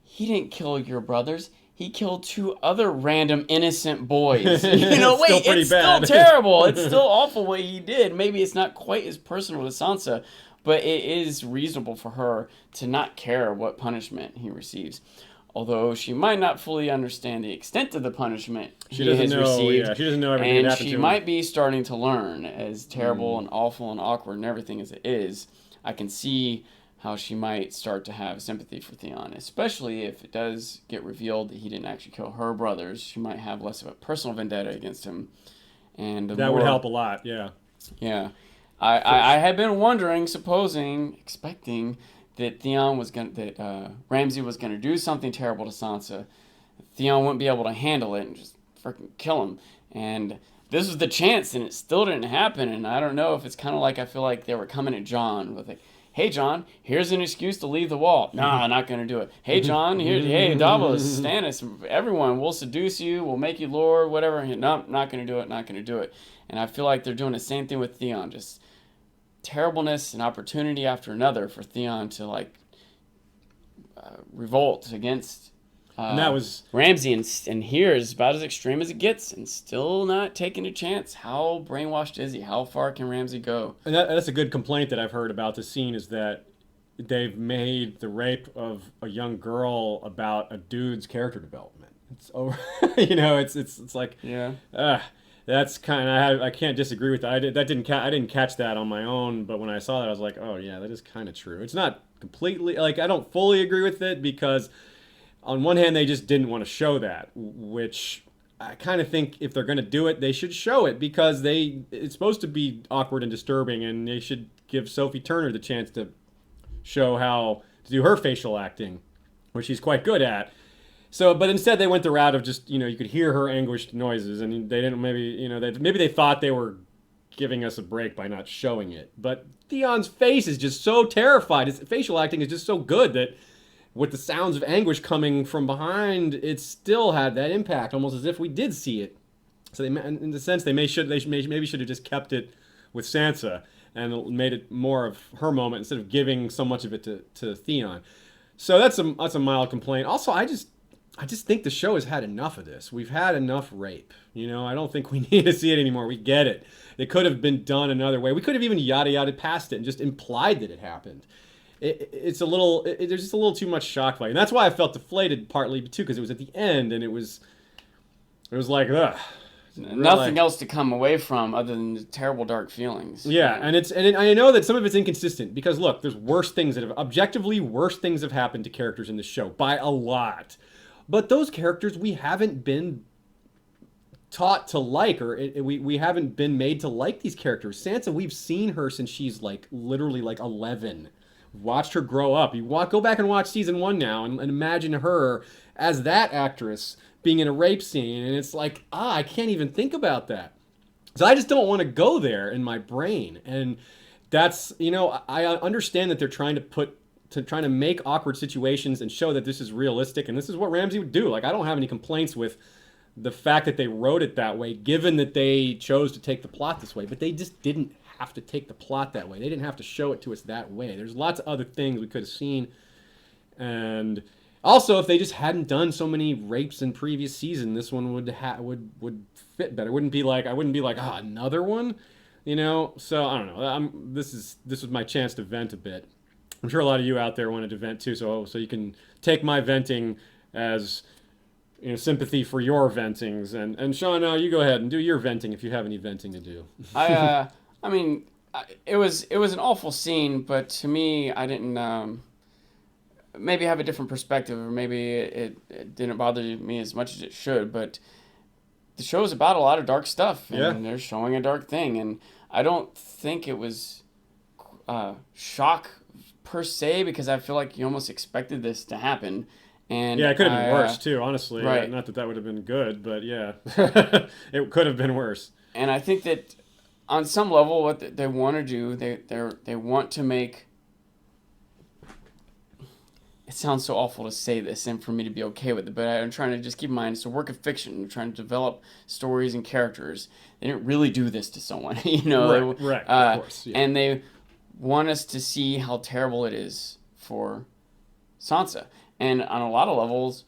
He didn't kill your brothers. He killed 2 other random innocent boys. It's still terrible. It's still awful what he did. Maybe it's not quite as personal as Sansa, but it is reasonable for her to not care what punishment he receives. Although she might not fully understand the extent of the punishment he has received. Yeah, she doesn't know everything and that happened she to him. might be starting to learn, as terrible and awful and awkward and everything as it is. I can see how she might start to have sympathy for Theon, especially if it does get revealed that he didn't actually kill her brothers. She might have less of a personal vendetta against him. And That would help a lot, yeah. Yeah. I had been wondering, expecting that Ramsay was gonna do something terrible to Sansa. Theon wouldn't be able to handle it and just freaking kill him. And this was the chance, and it still didn't happen. And I don't know if it's kind of like I feel like they were coming at Jon with like, "Hey Jon, here's an excuse to leave the wall." Nah, not gonna do it. "Hey Jon, hey Davos, Stannis, everyone, we'll seduce you, we'll make you lord, whatever." No, not gonna do it. Not gonna do it. And I feel like they're doing the same thing with Theon, just terribleness and opportunity after another for Theon to revolt against And that was Ramsay, and here is about as extreme as it gets, and still not taking a chance. How brainwashed is he? How far can Ramsay go? and that's a good complaint that I've heard about the scene, is that they've made the rape of a young girl about a dude's character development. It's over. It's like, Yeah. that's kind of, I can't disagree with that. I didn't catch that on my own, but when I saw that, I was like, oh yeah, that is kind of true. It's not completely, like, I don't fully agree with it, because on one hand they just didn't want to show that, which I kind of think if they're going to do it, they should show it, because it's supposed to be awkward and disturbing, and they should give Sophie Turner the chance to show how to do her facial acting, which she's quite good at. So, but instead they went the route of just, you could hear her anguished noises, and they didn't, maybe they thought they were giving us a break by not showing it. But Theon's face is just so terrified. His facial acting is just so good that with the sounds of anguish coming from behind, it still had that impact, almost as if we did see it. So in the sense, maybe should have just kept it with Sansa and made it more of her moment instead of giving so much of it to Theon. So that's a mild complaint. Also, I just think the show has had enough of this. We've had enough rape. I don't think we need to see it anymore. We get it. It could have been done another way. We could have even yada past it and just implied that it happened. There's just a little too much shock value. And that's why I felt deflated, partly too, because it was at the end, and it was like, ugh. Nothing else to come away from other than the terrible dark feelings. Yeah, and I know that some of it's inconsistent, because look, there's objectively worse things have happened to characters in this show by a lot. But those characters we haven't been taught to like, or we haven't been made to like these characters. Sansa, we've seen her since she's literally 11. Watched her grow up. Go back and watch season 1 now, and imagine her as that actress being in a rape scene, and it's like, I can't even think about that. So I just don't want to go there in my brain. And that's, I understand that they're trying to make awkward situations and show that this is realistic, and this is what Ramsay would do. I don't have any complaints with the fact that they wrote it that way, given that they chose to take the plot this way, but they just didn't have to take the plot that way. They didn't have to show it to us that way. There's lots of other things we could have seen. And also, if they just hadn't done so many rapes in previous season, this one would fit better. I wouldn't be like, another one, So I don't know. This was my chance to vent a bit. I'm sure a lot of you out there wanted to vent too, so you can take my venting as sympathy for your ventings. And Sean, now you go ahead and do your venting if you have any venting to do. I mean, it was an awful scene, but to me, I didn't. Maybe have a different perspective, or maybe it didn't bother me as much as it should. But the show is about a lot of dark stuff, and Yeah. they're showing a dark thing, and I don't think it was shock per se, because I feel like you almost expected this to happen. And Yeah, it could have been worse too, honestly. right. Not that that would have been good, but yeah, it could have been worse. And I think that on some level, what they want to do, they want to make. It sounds so awful to say this and for me to be okay with it, but I'm trying to just keep in mind it's a work of fiction. They're trying to develop stories and characters. They didn't really do this to someone, Right, of course. Yeah. And they want us to see how terrible it is for Sansa. And on a lot of levels,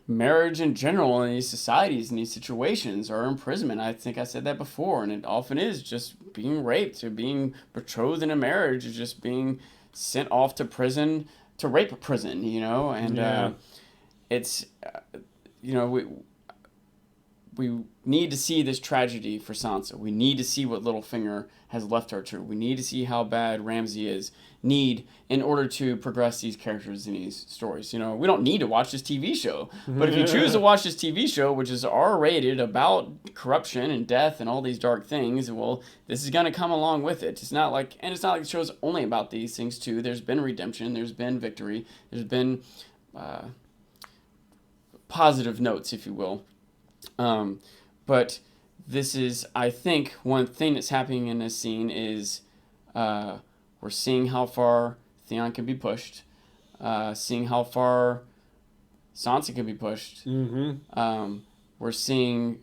marriage in general in these societies, in these situations, are imprisonment. I think I said that before, and it often is just being raped or being betrothed in a marriage, or just being sent off to prison, to rape prison, and Yeah. it's, we need to see this tragedy for Sansa. We need to see what Littlefinger has left her to. We need to see how bad Ramsay is. In order to progress these characters in these stories. We don't need to watch this TV show. But if you choose to watch this TV show, which is R-rated, about corruption and death and all these dark things, well, this is going to come along with it. It's not like the show's only about these things too. There's been redemption. There's been victory. There's been positive notes, if you will. But this is, I think, one thing that's happening in this scene is we're seeing how far Theon can be pushed, seeing how far Sansa can be pushed. Mm-hmm. We're seeing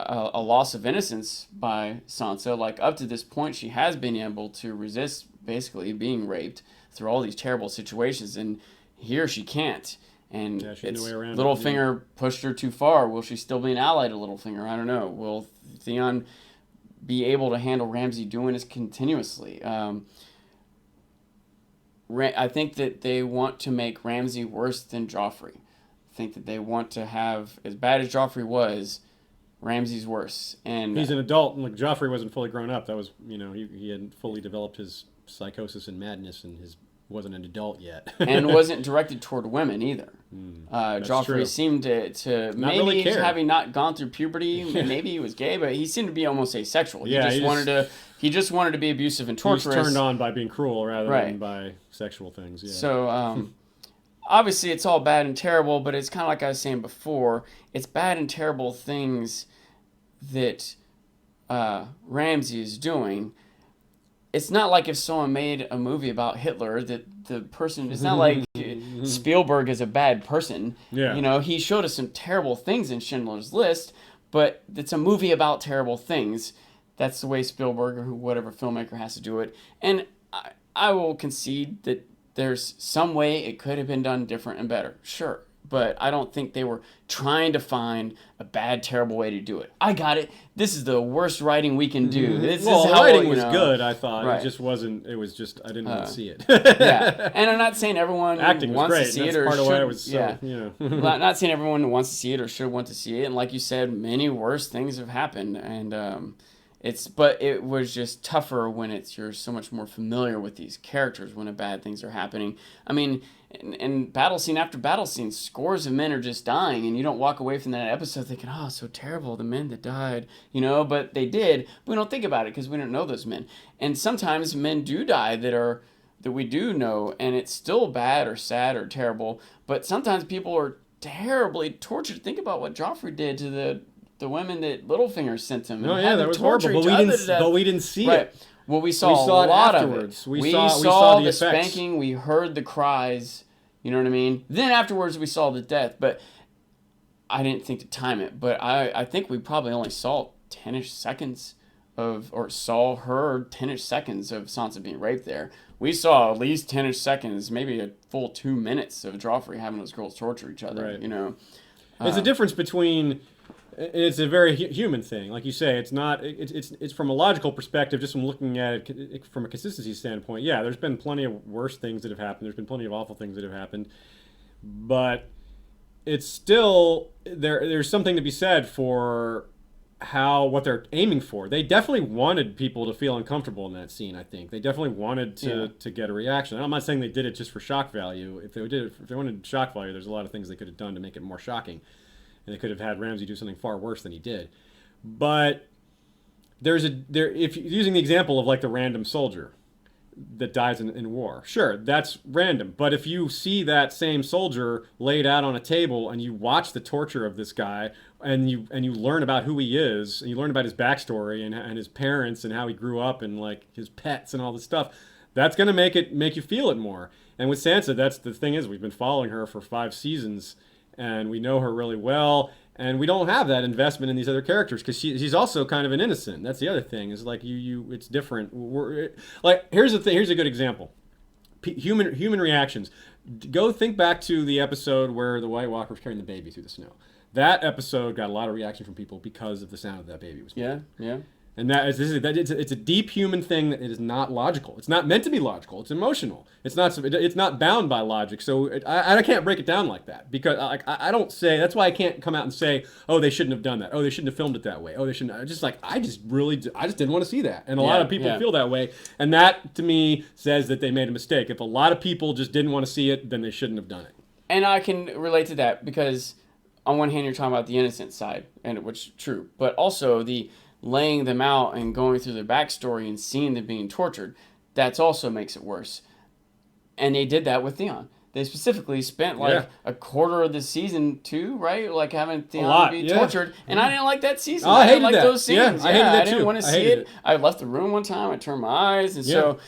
a loss of innocence by Sansa. Like, up to this point, she has been able to resist basically being raped through all these terrible situations, and here she can't. And Yeah, she's it's no way around it, Littlefinger pushed her too far. Will she still be an ally to Littlefinger? I don't know. Will Theon be able to handle Ramsay doing this continuously? I think that they want to make Ramsay worse than Joffrey. I think that they want to have, as bad as Joffrey was, Ramsay's worse. And He's an adult, and like Joffrey wasn't fully grown up. That was, he hadn't fully developed his psychosis and madness, and wasn't an adult yet. and wasn't directed toward women either. Joffrey true. seemed to Not maybe really care. having not gone through puberty, maybe he was gay, but he seemed to be almost asexual. Yeah, He just wanted to be abusive and He was torturous. turned on by being cruel rather Right. than by sexual things. Yeah. So obviously it's all bad and terrible, but it's kind of like I was saying before. It's bad and terrible things that Ramsay is doing. It's not like if someone made a movie about Hitler that the person, it's not like Spielberg is a bad person. Yeah. He showed us some terrible things in Schindler's List, but it's a movie about terrible things. That's the way Spielberg or whatever filmmaker has to do it. And I will concede that there's some way it could have been done different and better. Sure. But I don't think they were trying to find a bad, terrible way to do it. I got it. This is the worst writing we can do. This is Well, how writing was good, I thought. Right. It just wasn't. It was just I didn't want to see it. Yeah, and I'm not saying everyone Acting was wants great. to see That's it or part should. of why I was so. Yeah, not saying everyone wants to see it or should want to see it. And like you said, many worse things have happened, and but it was just tougher when you're so much more familiar with these characters when bad things are happening. I mean, in battle scene after battle scene, scores of men are just dying, and you don't walk away from that episode thinking, "Oh, so terrible, the men that died," But they did. But we don't think about it because we don't know those men. And sometimes men do die that we do know, and it's still bad or sad or terrible. But sometimes people are terribly tortured. Think about what Joffrey did to the women that Littlefinger sent him. Oh and yeah, had that them was torture horrible. each other to death. But we didn't see Right. it. Well, we saw it a lot afterwards. of it. We saw the effects. Spanking. We heard the cries. You know what I mean? Then afterwards, we saw the death. But I didn't think to time it. But I think we probably only saw 10-ish seconds saw her 10-ish seconds of Sansa being raped there. We saw at least 10-ish seconds, maybe a full 2 minutes of Joffrey having those girls torture each other. Right. It's a difference between. It's a very human thing, like you say. It's not. It's from a logical perspective, just from looking at it from a consistency standpoint. Yeah, there's been plenty of worse things that have happened. There's been plenty of awful things that have happened, but it's still there's something to be said for what they're aiming for. They definitely wanted people to feel uncomfortable in that scene. I think they definitely wanted to get a reaction. I'm not saying they did it just for shock value. If they wanted shock value, there's a lot of things they could have done to make it more shocking, and they could have had Ramsey do something far worse than he did. But if using the example of like the random soldier that dies in war. Sure, that's random. But if you see that same soldier laid out on a table and you watch the torture of this guy and you learn about who he is and you learn about his backstory and his parents and how he grew up and like his pets and all this stuff, that's gonna make you feel it more. And with Sansa, that's the thing is we've been following her for 5 seasons and we know her really well. And we don't have that investment in these other characters because she's also kind of an innocent. That's the other thing is like it's different. Like here's the thing. Here's a good example. Human reactions. Go think back to the episode where the White Walker was carrying the baby through the snow. That episode got a lot of reaction from people because of the sound of that baby was making. Yeah. And it's a deep human thing that it is not logical. It's not meant to be logical. It's emotional. It's not bound by logic. So I can't break it down like that because I don't say that's why I can't come out and say, oh, they shouldn't have done that. Oh, they shouldn't have filmed it that way. Oh, they shouldn't. I just didn't want to see that. And a lot of people feel that way. And that to me says that they made a mistake. If a lot of people just didn't want to see it, then they shouldn't have done it. And I can relate to that because on one hand you're talking about the innocent side, and which is true, but also the laying them out and going through their backstory and seeing them being tortured, that's also makes it worse. And they did that with Theon. They specifically spent a quarter of the season too, right? Like having Theon be tortured. And I didn't like that season. I didn't like that. those scenes. I hated that I didn't too. want to see it. I left the room one time. I turned my eyes. And so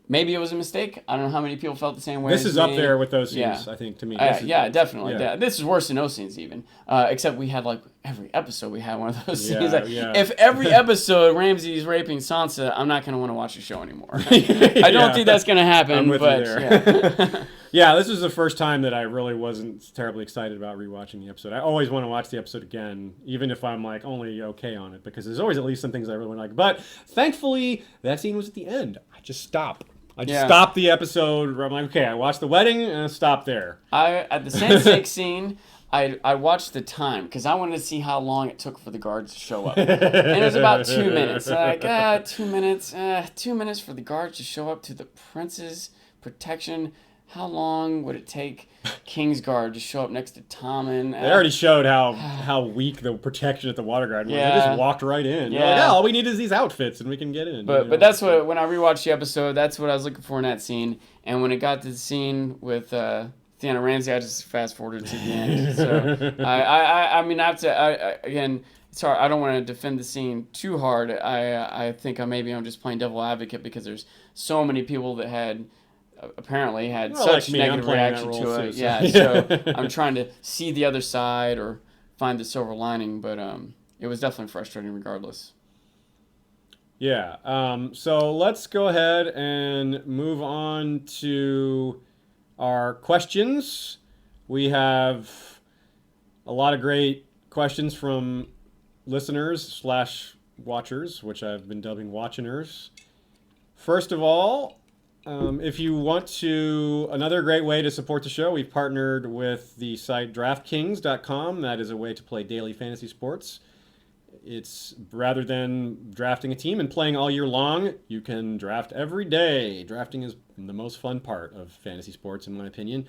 maybe it was a mistake. I don't know how many people felt the same way. This is up there with those scenes, I think, to me. Definitely. Yeah. This is worse than those scenes even. Except we had like every episode we had one of those scenes. Yeah. If every episode Ramsay's raping Sansa, I'm not going to want to watch the show anymore. I don't think that's going to happen. I'm with but you there. Yeah, this was the first time that I really wasn't terribly excited about rewatching the episode. I always want to watch the episode again, even if I'm like only okay on it, because there's always at least some things I really want to like. But thankfully, that scene was at the end. I just stopped. Stopped the episode where I'm like, okay, I watched the wedding and I stopped there. At the Sensei scene, I watched the time because I wanted to see how long it took for the guards to show up. And it was about 2 minutes. Like, 2 minutes. 2 minutes for the guards to show up to the prince's protection. How long would it take Kingsguard to show up next to Tommen? They already showed how weak the protection at the Water Guard was. They just walked right in. Yeah. Like, all we need is these outfits and we can get in. But that's what, when I rewatched the episode, that's what I was looking for in that scene. And when it got to the scene with Theon and Ramsay, I just fast forwarded to the end. So I mean, again, it's hard. I don't want to defend the scene too hard. I think I'm just playing devil advocate because there's so many people that had such negative reaction to it. So I'm trying to see the other side or find the silver lining, but it was definitely frustrating regardless. Yeah. So let's go ahead and move on to our questions. We have a lot of great questions from listeners / watchers, which I've been dubbing watchiners. First of all, if you want to, another great way to support the show, we've partnered with the site DraftKings.com. That is a way to play daily fantasy sports. It's rather than drafting a team and playing all year long, you can draft every day. Drafting is the most fun part of fantasy sports, in my opinion.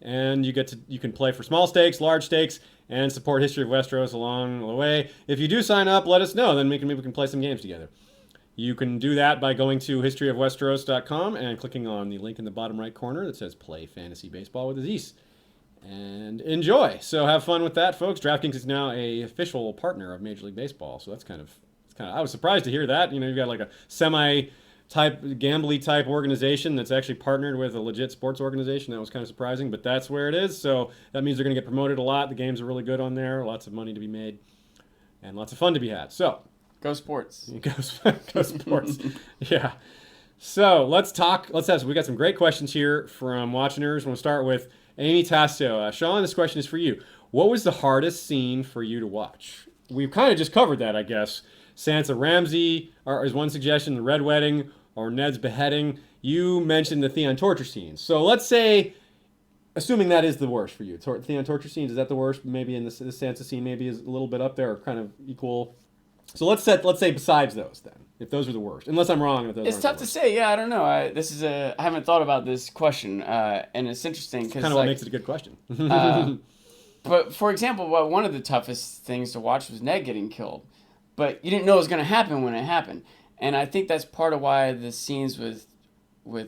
And you can play for small stakes, large stakes, and support History of Westeros along the way. If you do sign up, let us know. Then maybe we can play some games together. You can do that by going to historyofwesteros.com and clicking on the link in the bottom right corner that says Play Fantasy Baseball with Aziz. And enjoy. So have fun with that, folks. DraftKings is now an official partner of Major League Baseball. So that's kind of I was surprised to hear that. You've got like a semi-type, gambly type organization that's actually partnered with a legit sports organization. That was kind of surprising, but that's where it is. So that means they're going to get promoted a lot. The games are really good on there. Lots of money to be made and lots of fun to be had. So go sports. Go sports. Yeah. So we got some great questions here from watchers. We'll start with Amy Tasso. Sean, this question is for you. What was the hardest scene for you to watch? We've kind of just covered that, I guess. Sansa Ramsay is one suggestion, the Red Wedding, or Ned's beheading. You mentioned the Theon torture scenes. So let's say assuming that is the worst for you, Theon torture scenes, is that the worst? Maybe in the Sansa scene, maybe is a little bit up there, or kind of equal. So let's say besides those then, if those are the worst, unless I'm wrong, if those It's aren't tough the to worst. say. Yeah, I don't know. I haven't thought about this question, and it's interesting It's because kind of what makes it a good question. uh, but for example, one of the toughest things to watch was Ned getting killed, but you didn't know it was going to happen when it happened, and I think that's part of why the scenes with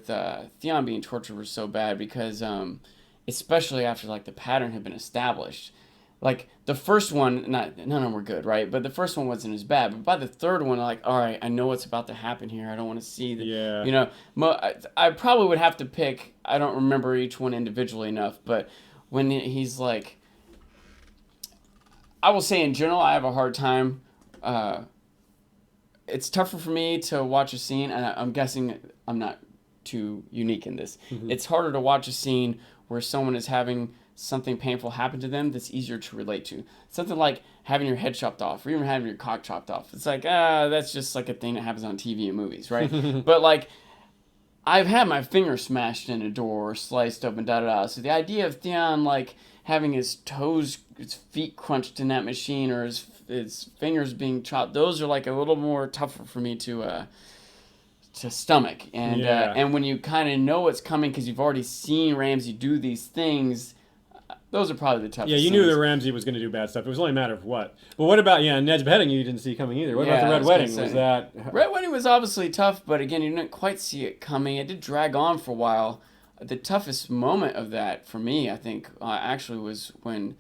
Theon being tortured were so bad because especially after like the pattern had been established. Like the first one, not none of them were good, right? But the first one wasn't as bad. But by the third one, like, all right, I know what's about to happen here. I don't want to see the, Yeah. you know, I probably would have to pick. I don't remember each one individually enough, but when he's like, I will say in general, I have a hard time. It's tougher for me to watch a scene, and I'm guessing I'm not too unique in this. Mm-hmm. It's harder to watch a scene where someone is having something painful happen to them that's easier to relate to. Something like having your head chopped off or even having your cock chopped off. It's like, that's just like a thing that happens on TV and movies, right? But like, I've had my finger smashed in a door or sliced open, da da da. So the idea of Theon like having his toes, his feet crunched in that machine, or his fingers being chopped, those are like a little more tougher for me to stomach. And Yeah. and when you kind of know what's coming because you've already seen Ramsay do these things, those are probably the toughest. Yeah, you knew scenes. that Ramsay was going to do bad stuff. It was only a matter of what. But what about Ned's beheading? You didn't see coming either. What about Yeah, the I Red was gonna Wedding? Was say. that? Red Wedding was obviously tough, but again, you didn't quite see it coming. It did drag on for a while. The toughest moment of that for me, I think, actually was when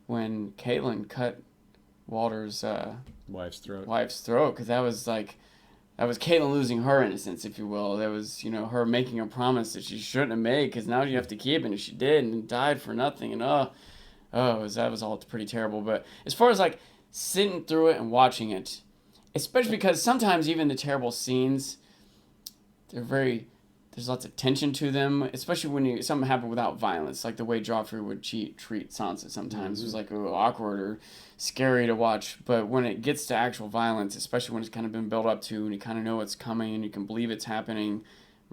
Caitlin cut Walter's Wife's throat. wife's throat, because that was Caitlin losing her innocence, if you will. That was her making a promise that she shouldn't have made, because now you have to keep it, and she did, and died for nothing, and that was all pretty terrible. But as far as like sitting through it and watching it, especially because sometimes even the terrible scenes, there's lots of tension to them, especially when something happened without violence, like the way Joffrey would treat Sansa sometimes. It was like awkward or scary to watch. But when it gets to actual violence, especially when it's kind of been built up to and you kind of know what's coming and you can believe it's happening,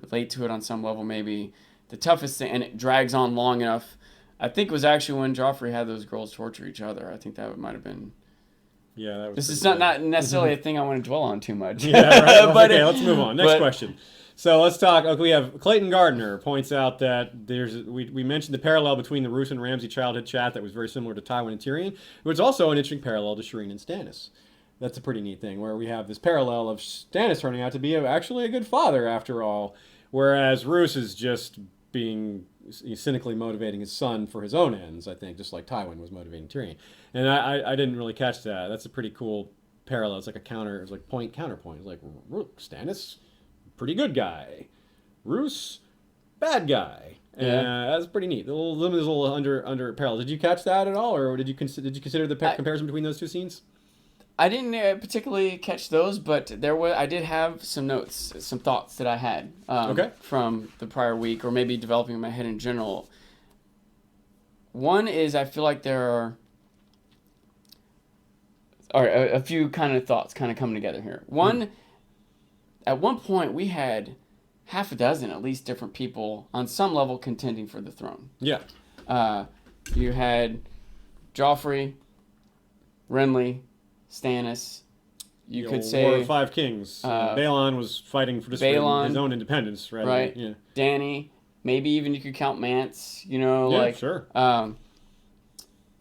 relate to it on some level maybe, the toughest thing, and it drags on long enough, I think was actually when Joffrey had those girls torture each other. I think that might have been. Yeah, that was. This is bad. not necessarily a thing I want to dwell on too much. Yeah, right. But Okay, let's move on. Next question. So let's talk. Okay, we have Clayton Gardner points out that we mentioned the parallel between the Roose and Ramsay childhood chat that was very similar to Tywin and Tyrion. It was also an interesting parallel to Shireen and Stannis. That's a pretty neat thing where we have this parallel of Stannis turning out to be actually a good father after all, whereas Roose is just being cynically motivating his son for his own ends. I think just like Tywin was motivating Tyrion, and I didn't really catch that. That's a pretty cool parallel. It's like a counter. It's like point counterpoint. It's like Stannis, pretty good guy. Roose, bad guy. Yeah. That's pretty neat. There's a little under parallel. Did you catch that at all, or did you consider the comparison between those two scenes? I didn't particularly catch those, but I did have some notes, some thoughts that I had from the prior week, or maybe developing in my head in general. One is I feel like there are a few kind of thoughts kind of coming together here. One, at one point we had half a dozen at least different people on some level contending for the throne. Yeah. You had Joffrey, Renly, Stannis. You could say War of Five Kings. Balon was fighting for his own independence, right? Yeah. Dany. Maybe even you could count Mance. Sure.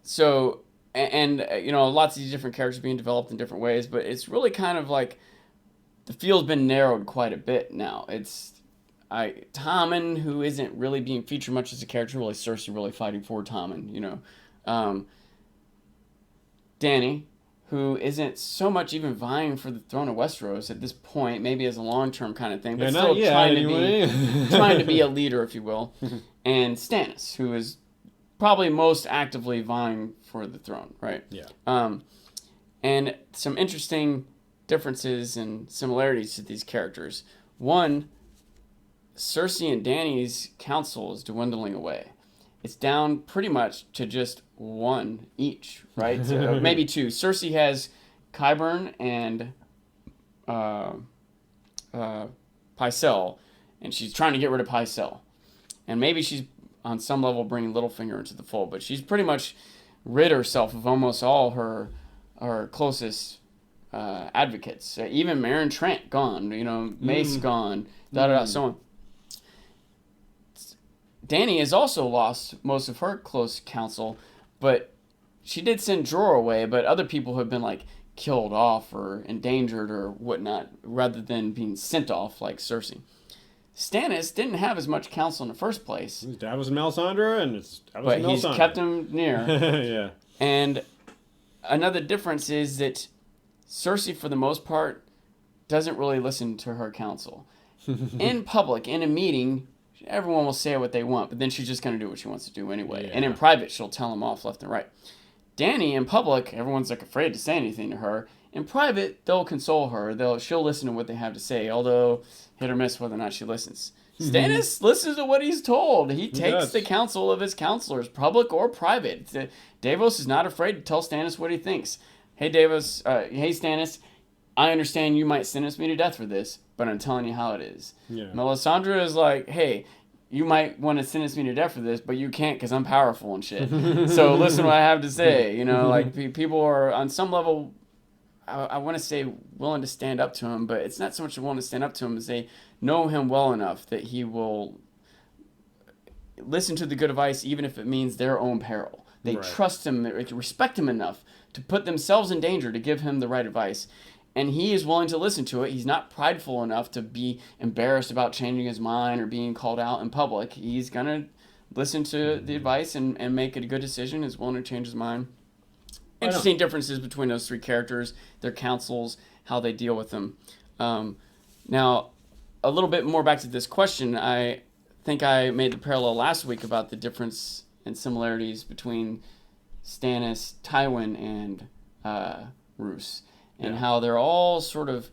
So lots of these different characters being developed in different ways, but it's really kind of like the field's been narrowed quite a bit now. It's Tommen, who isn't really being featured much as a character, really Cersei really fighting for Tommen, Dany, who isn't so much even vying for the throne of Westeros at this point, maybe as a long-term kind of thing, but still trying to be a leader, if you will. And Stannis, who is probably most actively vying for the throne, right? Yeah. And some interesting differences and similarities to these characters. One, Cersei and Dany's council is dwindling away. It's down pretty much to just one each, right? Maybe two. Cersei has Qyburn and Pycelle, and she's trying to get rid of Pycelle. And maybe she's on some level bring Littlefinger into the fold, but she's pretty much rid herself of almost all her closest advocates. Even Meryn Trant gone, Mace gone, so on. Dany has also lost most of her close counsel, but she did send Jorah away, but other people have been like killed off or endangered or whatnot, rather than being sent off like Cersei. Stannis didn't have as much counsel in the first place. His dad was in Melisandre, and but he's kept him near. Yeah. And another difference is that Cersei, for the most part, doesn't really listen to her counsel. In public, in a meeting, everyone will say what they want, but then she's just going to do what she wants to do anyway. Yeah. And in private, she'll tell them off left and right. Dany, in public, everyone's like afraid to say anything to her. In private, they'll console her. She'll listen to what they have to say, although hit or miss whether or not she listens. Stannis listens to what he's told. He takes the counsel of his counselors, public or private. Davos is not afraid to tell Stannis what he thinks. Hey, Davos. Hey, Stannis. I understand you might sentence me to death for this, but I'm telling you how it is. Yeah. Melisandre is like, hey, you might want to sentence me to death for this, but you can't because I'm powerful and shit. So listen to what I have to say. Like people are on some level, I want to say willing to stand up to him, but it's not so much willing to stand up to him as they know him well enough that he will listen to the good advice even if it means their own peril. They trust him, they respect him enough to put themselves in danger to give him the right advice. And he is willing to listen to it. He's not prideful enough to be embarrassed about changing his mind or being called out in public. He's going to listen to the advice and make a good decision. He's willing to change his mind. Interesting differences between those three characters, their counsels, how they deal with them. Now, a little bit more back to this question. I think I made the parallel last week about the difference and similarities between Stannis, Tywin, and Roose. And how they're all sort of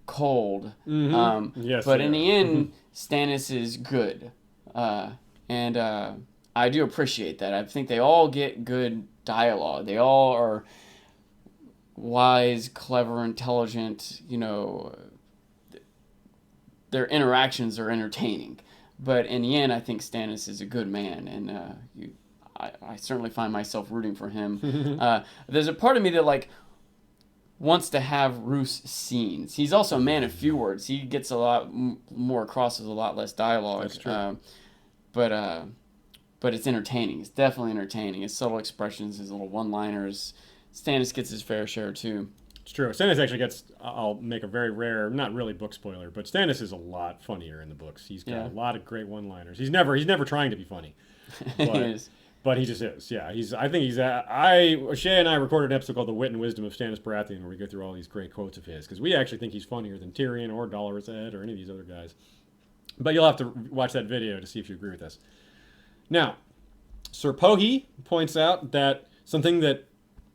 cold. Yes, but in the end, Stannis is good. And I do appreciate that. I think they all get good dialogue. They all are wise, clever, intelligent. Their interactions are entertaining. But in the end, I think Stannis is a good man. And I certainly find myself rooting for him. There's a part of me that, wants to have Roose scenes. He's also a man of few words. He gets a lot more across with a lot less dialogue. That's true. But it's entertaining. It's definitely entertaining. His subtle expressions, his little one-liners. Stannis gets his fair share too. It's true. Stannis actually gets, I'll make a very rare, not really book spoiler, but Stannis is a lot funnier in the books. He's got a lot of great one-liners. He's never trying to be funny. But, He is. But he just is. Yeah, Shay and I recorded an episode called The Wit and Wisdom of Stannis Baratheon where we go through all these great quotes of his because we actually think he's funnier than Tyrion or Dolorous Ed or any of these other guys. But you'll have to watch that video to see if you agree with us. Now, Sir Pohi points out that something that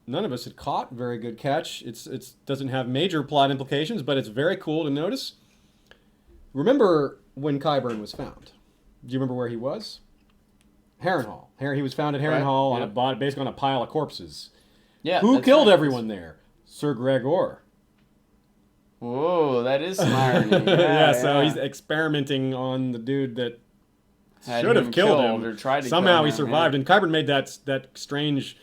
none of us had caught, very good catch. It doesn't have major plot implications, but it's very cool to notice. Remember when Qyburn was found? Do you remember where he was? Harrenhal. He was found at Harrenhal on basically on a pile of corpses. Yeah. Who killed everyone there? Sir Gregor. Whoa, that is some irony. So he's experimenting on the dude that should have killed him. Or tried to Somehow kill he him, survived, and Qyburn made that strange.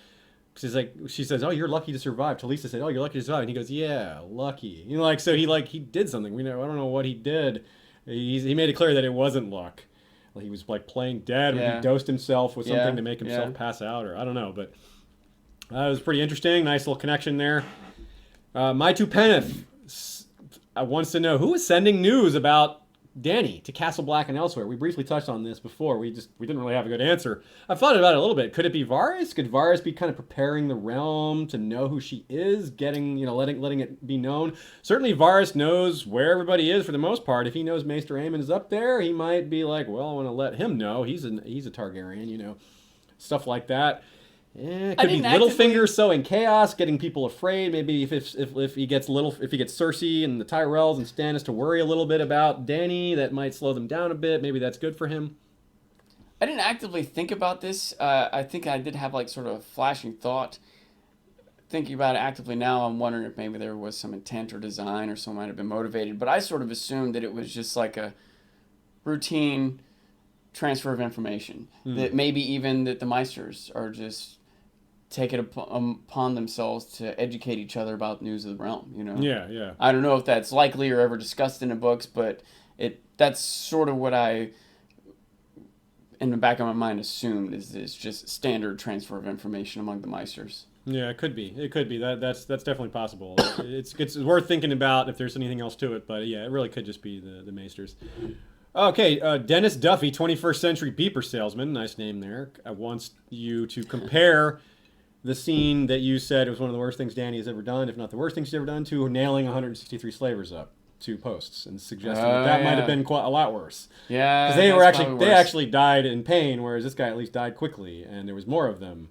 She says, "Oh, you're lucky to survive." Talisa said, "Oh, you're lucky to survive," and he goes, "Yeah, lucky." So he did something. I don't know what he did. He made it clear that it wasn't luck. He was playing dead when he dosed himself with something to make himself pass out, or I don't know, but it was pretty interesting. Nice little connection there. Maitu Peneth wants to know who is sending news about Dany to Castle Black and elsewhere. We briefly touched on this before. We didn't really have a good answer. I've thought about it a little bit. Could it be Varys? Could Varys be kind of preparing the realm to know who she is, letting it be known? Certainly Varys knows where everybody is for the most part. If he knows Maester Aemon is up there, he might be like, well, I want to let him know. He's a Targaryen, stuff like that. It could be Littlefinger sowing chaos, getting people afraid. Maybe if he gets Cersei and the Tyrells and Stannis to worry a little bit about Dany, that might slow them down a bit. Maybe that's good for him. I didn't actively think about this. I think I did have sort of a flashing thought. Thinking about it actively now, I'm wondering if maybe there was some intent or design or someone might have been motivated. But I sort of assumed that it was just like a routine transfer of information. That maybe even that the Meisters are just take it upon themselves to educate each other about news of the realm. Yeah, yeah. I don't know if that's likely or ever discussed in the books, but that's sort of what I, in the back of my mind, assumed is just standard transfer of information among the Meisters. Yeah, it could be. It could be. That's definitely possible. It's worth thinking about if there's anything else to it. But yeah, it really could just be the Maesters. Okay, Dennis Duffy, 21st Century Beeper Salesman, nice name there, wants you to compare the scene that you said was one of the worst things Danny has ever done, if not the worst thing she's ever done, to nailing 163 slavers up to posts and suggesting that might have been quite a lot worse. Yeah, because they actually died in pain, whereas this guy at least died quickly, and there was more of them.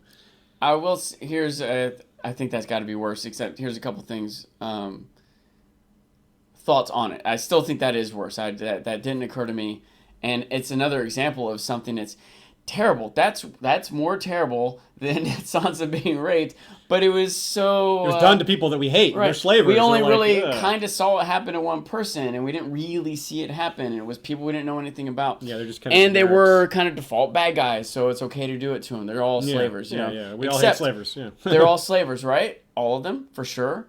I will. I think that's got to be worse. Except here's a couple things. Thoughts on it. I still think that is worse. That didn't occur to me, and it's another example of something that's terrible. That's more terrible than Sansa being raped. But it was so. It was done to people that we hate. Right. They're slavers. We only really kind of saw it happen to one person, and we didn't really see it happen. It was people we didn't know anything about. Yeah, they're just kind of. And they were kind of default bad guys, so it's okay to do it to them. They're all slavers. Yeah. We all hate slavers. Yeah. They're all slavers, right? All of them, for sure.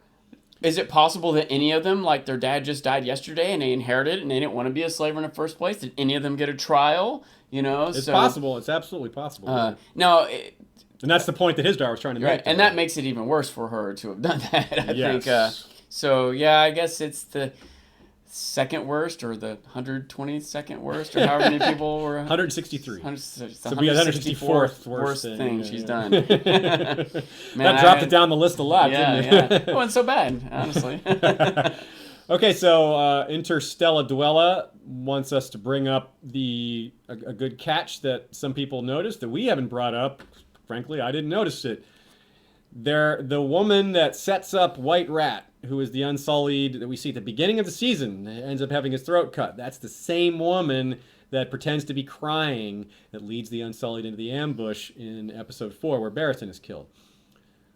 Is it possible that any of them, like their dad just died yesterday and they inherited it and they didn't want to be a slaver in the first place? Did any of them get a trial? It's possible. It's absolutely possible. No. And that's the point that his daughter was trying to make. Right, and that makes it even worse for her to have done that, I think. So, yeah, I guess it's the second worst or the 122nd worst or however many people were. 163. So be 164th worst thing she's done. Man, that dropped it down the list a lot, didn't it? It wasn't so bad, honestly. Okay, so Interstella Dwella wants us to bring up a good catch that some people noticed that we haven't brought up. Frankly, I didn't notice it. The woman that sets up White Rat, who is the Unsullied that we see at the beginning of the season, ends up having his throat cut. That's the same woman that pretends to be crying that leads the Unsullied into the ambush in episode 4 where Barristan is killed.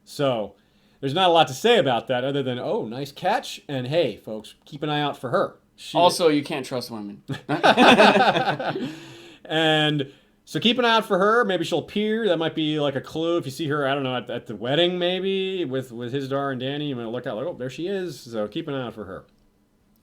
So there's not a lot to say about that other than, oh, nice catch, and hey, folks, keep an eye out for her. You can't trust women. And so keep an eye out for her. Maybe she'll appear. That might be like a clue. If you see her, I don't know, at the wedding maybe with his daughter and Danny, you might look out like, oh, there she is. So keep an eye out for her.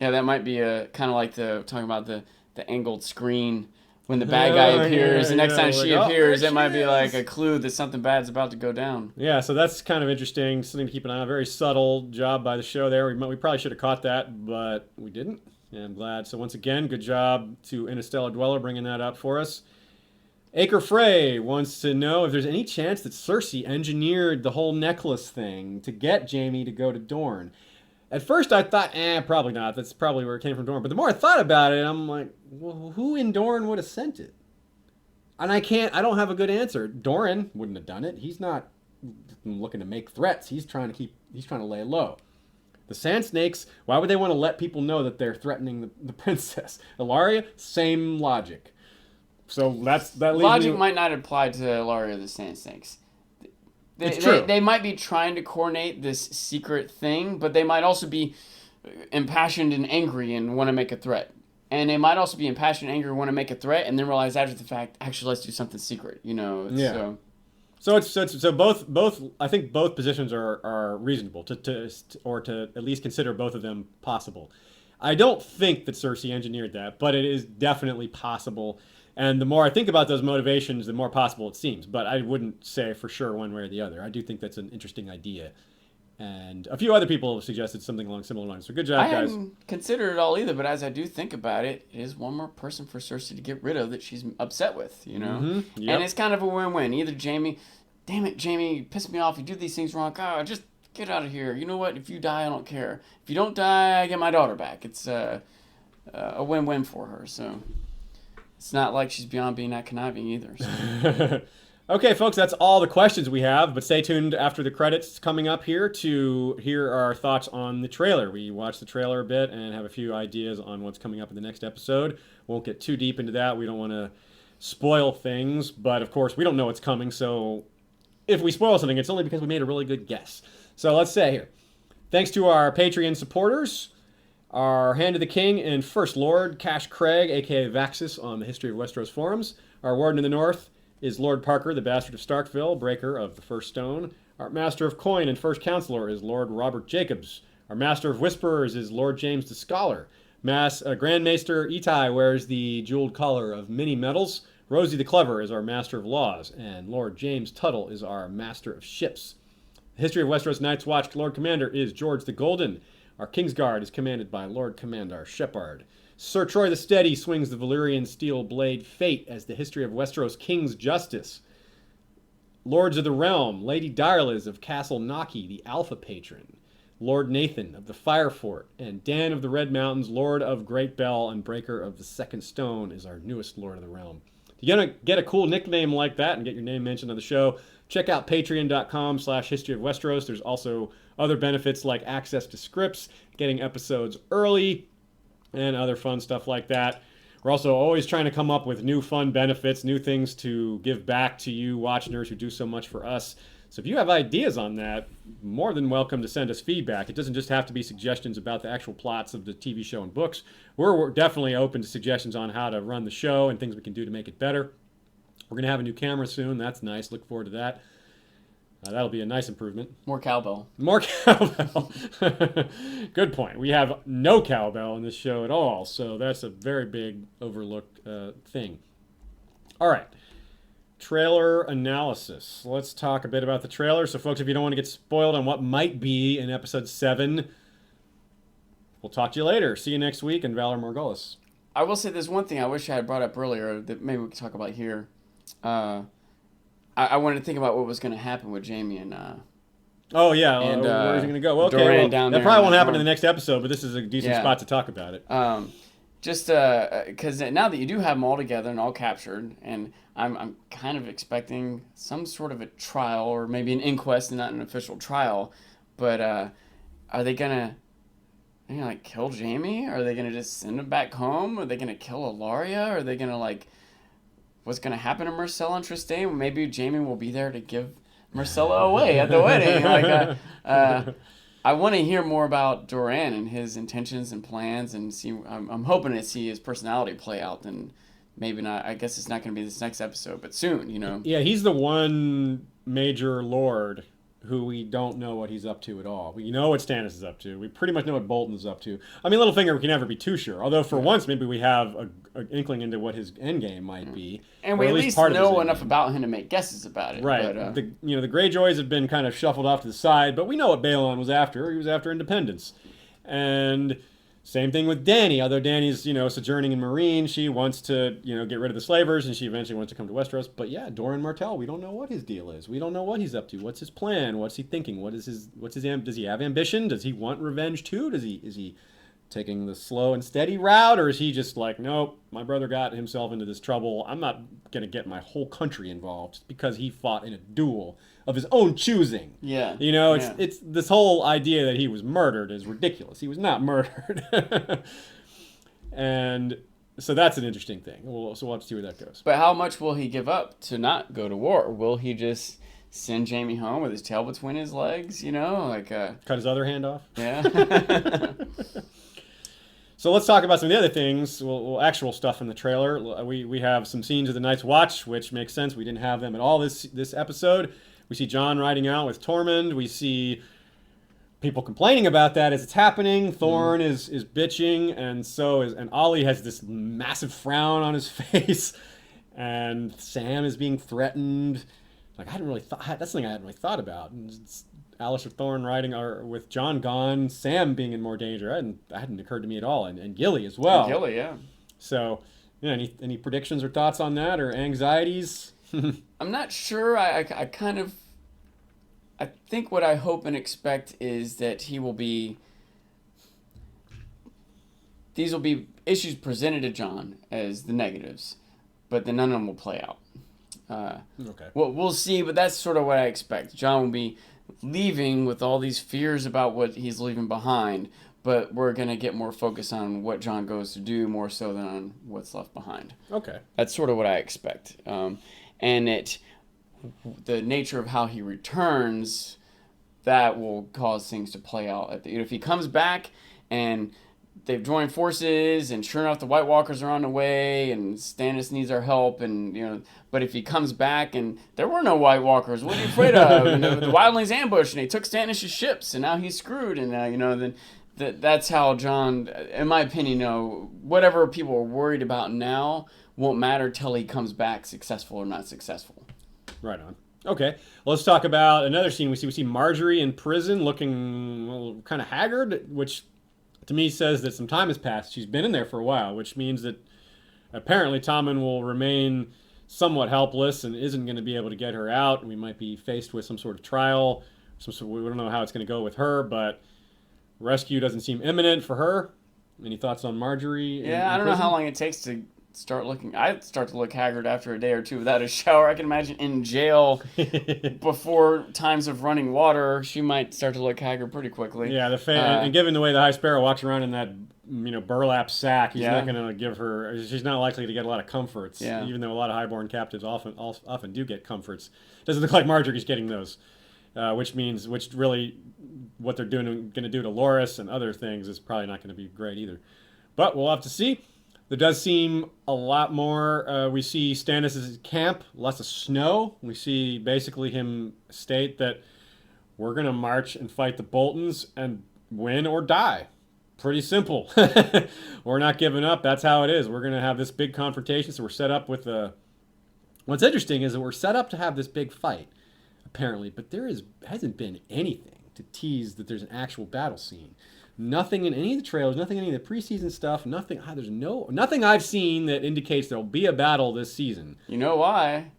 Yeah, that might be a kind of like talking about the angled screen when the bad guy appears. The next time she appears, it might be like a clue that something bad's about to go down. Yeah, so that's kind of interesting. Something to keep an eye on. Very subtle job by the show there. We probably should have caught that, but we didn't. And I'm glad. So once again, good job to Interstellar Dweller bringing that up for us. Acre Frey wants to know if there's any chance that Cersei engineered the whole necklace thing to get Jaime to go to Dorne. At first I thought, probably not. That's probably where it came from Dorne. But the more I thought about it, I'm like, well, who in Dorne would have sent it? And I don't have a good answer. Doran wouldn't have done it. He's not looking to make threats. He's trying to lay low. The Sand Snakes, why would they want to let people know that they're threatening the princess? Ilaria, same logic. So that leaves logic might not apply to Ilaria the Sand Snakes. It's true. They might be trying to coordinate this secret thing, but they might also be impassioned and angry and want to make a threat. And they might also be impassioned and angry and want to make a threat and then realize after the fact, actually, let's do something secret. Yeah. So both I think both positions are reasonable to at least consider both of them possible. I don't think that Cersei engineered that, but it is definitely possible. And the more I think about those motivations, the more possible it seems. But I wouldn't say for sure one way or the other. I do think that's an interesting idea. And a few other people have suggested something along similar lines. So good job, guys. I hadn't considered it all either, but as I do think about it, it is one more person for Cersei to get rid of that she's upset with, Mm-hmm. Yep. And it's kind of a win-win. Either Jaime, damn it, Jaime, you piss me off, you do these things wrong, just get out of here. You know what? If you die, I don't care. If you don't die, I get my daughter back. It's a win-win for her, so... It's not like she's beyond being that conniving either. So. Okay, folks, that's all the questions we have, but stay tuned after the credits coming up here to hear our thoughts on the trailer. We watched the trailer a bit and have a few ideas on what's coming up in the next episode. Won't get too deep into that. We don't want to spoil things, but of course, we don't know what's coming, so if we spoil something, it's only because we made a really good guess. So let's say here, thanks to our Patreon supporters, Our Hand of the King and First Lord, Cash Craig, aka Vaxis, on the History of Westeros forums. Our Warden in the North is Lord Parker, the Bastard of Starkville, breaker of the First Stone. Our Master of Coin and First Counselor is Lord Robert Jacobs. Our Master of Whisperers is Lord James the Scholar. Grand Maester Itai wears the jeweled collar of many metals. Rosie the Clever is our Master of Laws, and Lord James Tuttle is our Master of Ships. The History of Westeros Night's Watch Lord Commander is George the Golden. Our Kingsguard is commanded by Lord Commander Shepard. Sir Troy the Steady swings the Valyrian steel blade Fate as the History of Westeros King's Justice. Lords of the Realm, Lady Direliz of Castle Naki, the Alpha Patron. Lord Nathan of the Fire Fort, and Dan of the Red Mountains, Lord of Great Bell and Breaker of the Second Stone, is our newest Lord of the Realm. If you're going to get a cool nickname like that and get your name mentioned on the show, check out patreon.com/History of Westeros. There's also other benefits like access to scripts, getting episodes early, and other fun stuff like that. We're also always trying to come up with new fun benefits, new things to give back to you watchers who do so much for us. So if you have ideas on that, more than welcome to send us feedback. It doesn't just have to be suggestions about the actual plots of the TV show and books. We're definitely open to suggestions on how to run the show and things we can do to make it better. We're going to have a new camera soon. That's nice. Look forward to that. That'll be a nice improvement. More cowbell. More cowbell. Good point. We have no cowbell in this show at all, so that's a very big overlooked thing. All right. Trailer analysis. Let's talk a bit about the trailer. So, folks, if you don't want to get spoiled on what might be in Episode 7, we'll talk to you later. See you next week, and Valor Morghulis. I will say there's one thing I wish I had brought up earlier that maybe we could talk about here. I wanted to think about what was going to happen with Jaime and... oh, yeah. And, where is he going to go? Well, okay, Doran down that there probably won't in the happen in north. the next episode, but this is a decent spot to talk about it. Just because now that you do have them all together and all captured, and I'm kind of expecting some sort of a trial or maybe an inquest and not an official trial, but are they gonna like kill Jaime? Are they gonna just send him back home? Are they gonna kill Ilaria? Are they gonna what's gonna happen to Marcella and Trystane? Maybe Jaime will be there to give Marcella away at the wedding. I want to hear more about Doran and his intentions and plans, and see. I'm hoping to see his personality play out. Then maybe not. I guess it's not going to be this next episode, but soon. Yeah, he's the one major lord who we don't know what he's up to at all. We know what Stannis is up to. We pretty much know what Bolton is up to. I mean, Littlefinger, we can never be too sure. Although for once, maybe we have an inkling into what his endgame might be, and we at least know enough about him to make guesses about it. Right. But, the Greyjoys have been kind of shuffled off to the side, but we know what Balon was after. He was after independence, and same thing with Dany. Although Dany's sojourning in Marine, she wants to get rid of the slavers, and she eventually wants to come to Westeros. But yeah, Doran Martell, we don't know what his deal is. We don't know what he's up to. What's his plan? What's he thinking? Does he have ambition? Does he want revenge too? Is he taking the slow and steady route, or is he just like, nope, my brother got himself into this trouble. I'm not going to get my whole country involved just because he fought in a duel of his own choosing. Yeah. It's this whole idea that he was murdered is ridiculous. He was not murdered. And so that's an interesting thing. So we'll have to see where that goes. But how much will he give up to not go to war? Will he just send Jaime home with his tail between his legs? Cut his other hand off? Yeah. So let's talk about some of the other things, actual stuff in the trailer. We have some scenes of the Night's Watch, which makes sense. We didn't have them at all this episode. We see Jon riding out with Tormund. We see people complaining about that as it's happening. Thorne is bitching, and Ollie has this massive frown on his face, and Sam is being threatened. Like, that's something I hadn't really thought about. It's Alistair Thorne riding with Jon gone, Sam being in more danger. That hadn't occurred to me at all, and Gilly as well. And Gilly, yeah. So, any predictions or thoughts on that, or anxieties? I'm not sure. I think what I hope and expect is that these will be issues presented to Jon as the negatives, but then none of them will play out. Okay. We'll see, but that's sort of what I expect. Jon will be leaving with all these fears about what he's leaving behind, but we're going to get more focus on what Jon goes to do more so than on what's left behind. Okay. That's sort of what I expect. And the nature of how he returns, that will cause things to play out. If he comes back and they've joined forces, and sure enough, the White Walkers are on the way, and Stannis needs our help, and but if he comes back and there were no White Walkers, what are you afraid of? And the wildlings ambushed, and they took Stannis' ships, and now he's screwed, and then that's how John, in my opinion, whatever people are worried about now won't matter till he comes back, successful or not successful. Right on. Okay, let's talk about another scene. We see Marjorie in prison, looking kind of haggard, which to me says that some time has passed. She's been in there for a while, which means that apparently Tommen will remain somewhat helpless and isn't going to be able to get her out. We might be faced with some sort of trial. We don't know how it's going to go with her, but rescue doesn't seem imminent for her. Any thoughts on Marjorie? Yeah, I don't know how long it takes to start looking. I'd start to look haggard after a day or two without a shower. I can imagine in jail before times of running water, she might start to look haggard pretty quickly. Yeah, and given the way the High Sparrow walks around in that burlap sack, he's not going to give her. She's not likely to get a lot of comforts. Yeah. Even though a lot of highborn captives often do get comforts, doesn't look like Marjorie's getting those. Which really, what they're going to do to Loras and other things is probably not going to be great either. But we'll have to see. There does seem a lot more. We see Stannis' camp, lots of snow. We see basically him state that we're going to march and fight the Boltons and win or die. Pretty simple. We're not giving up. That's how it is. We're going to have this big confrontation. So we're set up with a... What's interesting is that we're set up to have this big fight, apparently, but hasn't been anything to tease that there's an actual battle scene. Nothing in any of the trailers, nothing in any of the preseason stuff, nothing. There's nothing I've seen that indicates there'll be a battle this season. You know why?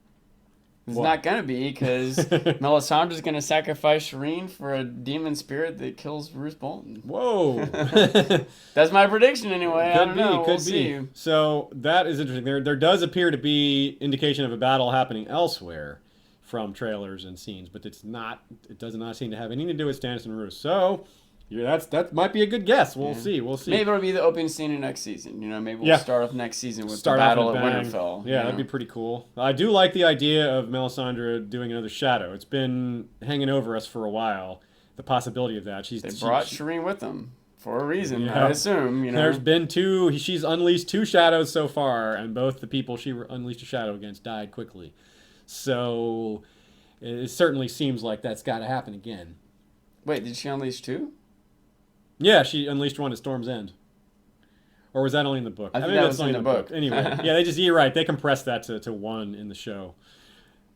It's not going to be, because Melisandre's going to sacrifice Shireen for a demon spirit that kills Roose Bolton. Whoa. That's my prediction anyway. I don't know. We'll see. So that is interesting. There does appear to be indication of a battle happening elsewhere from trailers and scenes, but it does not seem to have anything to do with Stannis and Roose. So... yeah, that might be a good guess. We'll see. Maybe it'll be the opening scene of next season. Maybe we'll start off next season with the battle at Winterfell. Yeah, that'd be pretty cool. I do like the idea of Melisandre doing another shadow. It's been hanging over us for a while. The possibility of that. They brought Shireen with them for a reason, I assume. There's been two. She's unleashed two shadows so far, and both the people she unleashed a shadow against died quickly. So it certainly seems like that's got to happen again. Wait, did she unleash two? Yeah, she unleashed one at Storm's End. Or was that only in the book? I think that was in the book. Anyway, yeah, you're right. They compressed that to one in the show.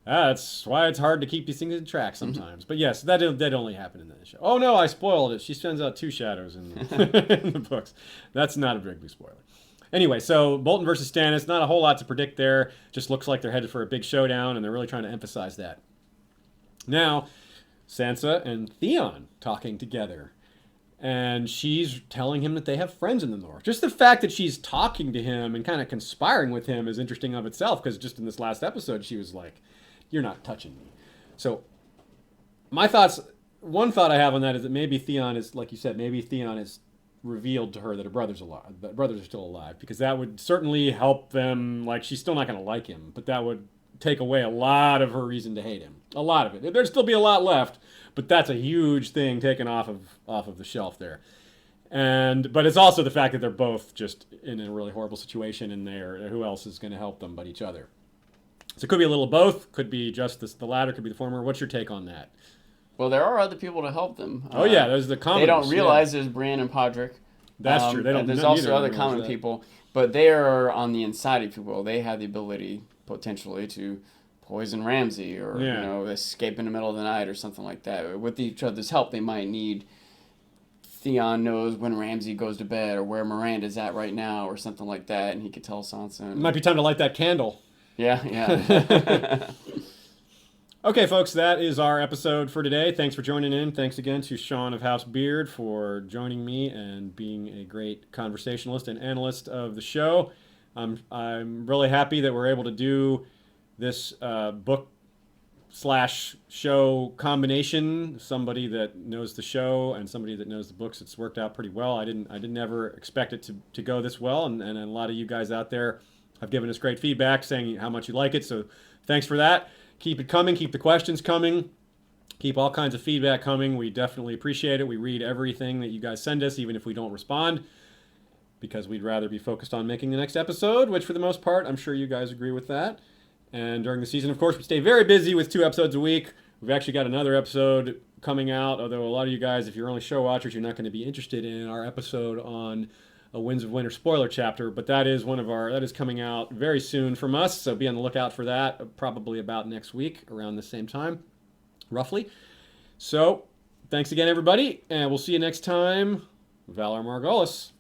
That's why it's hard to keep these things in track sometimes. But yes, that only happened in the show. Oh no, I spoiled it. She sends out two shadows in the books. That's not a big spoiler. Anyway, so Bolton versus Stannis, not a whole lot to predict there. Just looks like they're headed for a big showdown, and they're really trying to emphasize that. Now, Sansa and Theon talking together. And she's telling him that they have friends in the North. Just the fact that she's talking to him and kind of conspiring with him is interesting of itself, because just in this last episode, she was like, you're not touching me. So one thought I have on that is that maybe Theon is, like you said, maybe Theon has revealed to her that her brother's alive, that brothers are still alive, because that would certainly help them. Like, she's still not going to like him, but that would take away a lot of her reason to hate him. A lot of it. There'd still be a lot left, but that's a huge thing taken off of the shelf there. But it's also the fact that they're both just in a really horrible situation, and who else is going to help them but each other? So it could be a little of both. Could be just the latter. Could be the former. What's your take on that? Well, there are other people to help them. Oh yeah, there's the common. They don't realize there's Bran and Podrick. That's true. They don't. There's also other common people, but they are on the inside of people. They have the ability potentially to poison Ramsay or escape in the middle of the night or something like that. With each other's help, they might need. Theon knows when Ramsay goes to bed or where Miranda's at right now or something like that, and he could tell Sansa. It might be time to light that candle. Yeah. Okay, folks, that is our episode for today. Thanks for joining in. Thanks again to Sean of House Beard for joining me and being a great conversationalist and analyst of the show. I'm really happy that we're able to do this book/show combination. Somebody that knows the show and somebody that knows the books. It's worked out pretty well. I didn't ever expect it to go this well, and a lot of you guys out there have given us great feedback saying how much you like it. So thanks for that. Keep it coming. Keep the questions coming. Keep all kinds of feedback coming. We definitely appreciate it. We read everything that you guys send us, even if we don't respond. because we'd rather be focused on making the next episode, which for the most part, I'm sure you guys agree with that. And during the season, of course, we stay very busy with 2 episodes a week. We've actually got another episode coming out, although a lot of you guys, if you're only show watchers, you're not going to be interested in our episode on a Winds of Winter spoiler chapter, but that is that is coming out very soon from us, so be on the lookout for that, probably about next week, around the same time, roughly. So, thanks again, everybody, and we'll see you next time. Valar Morghulis.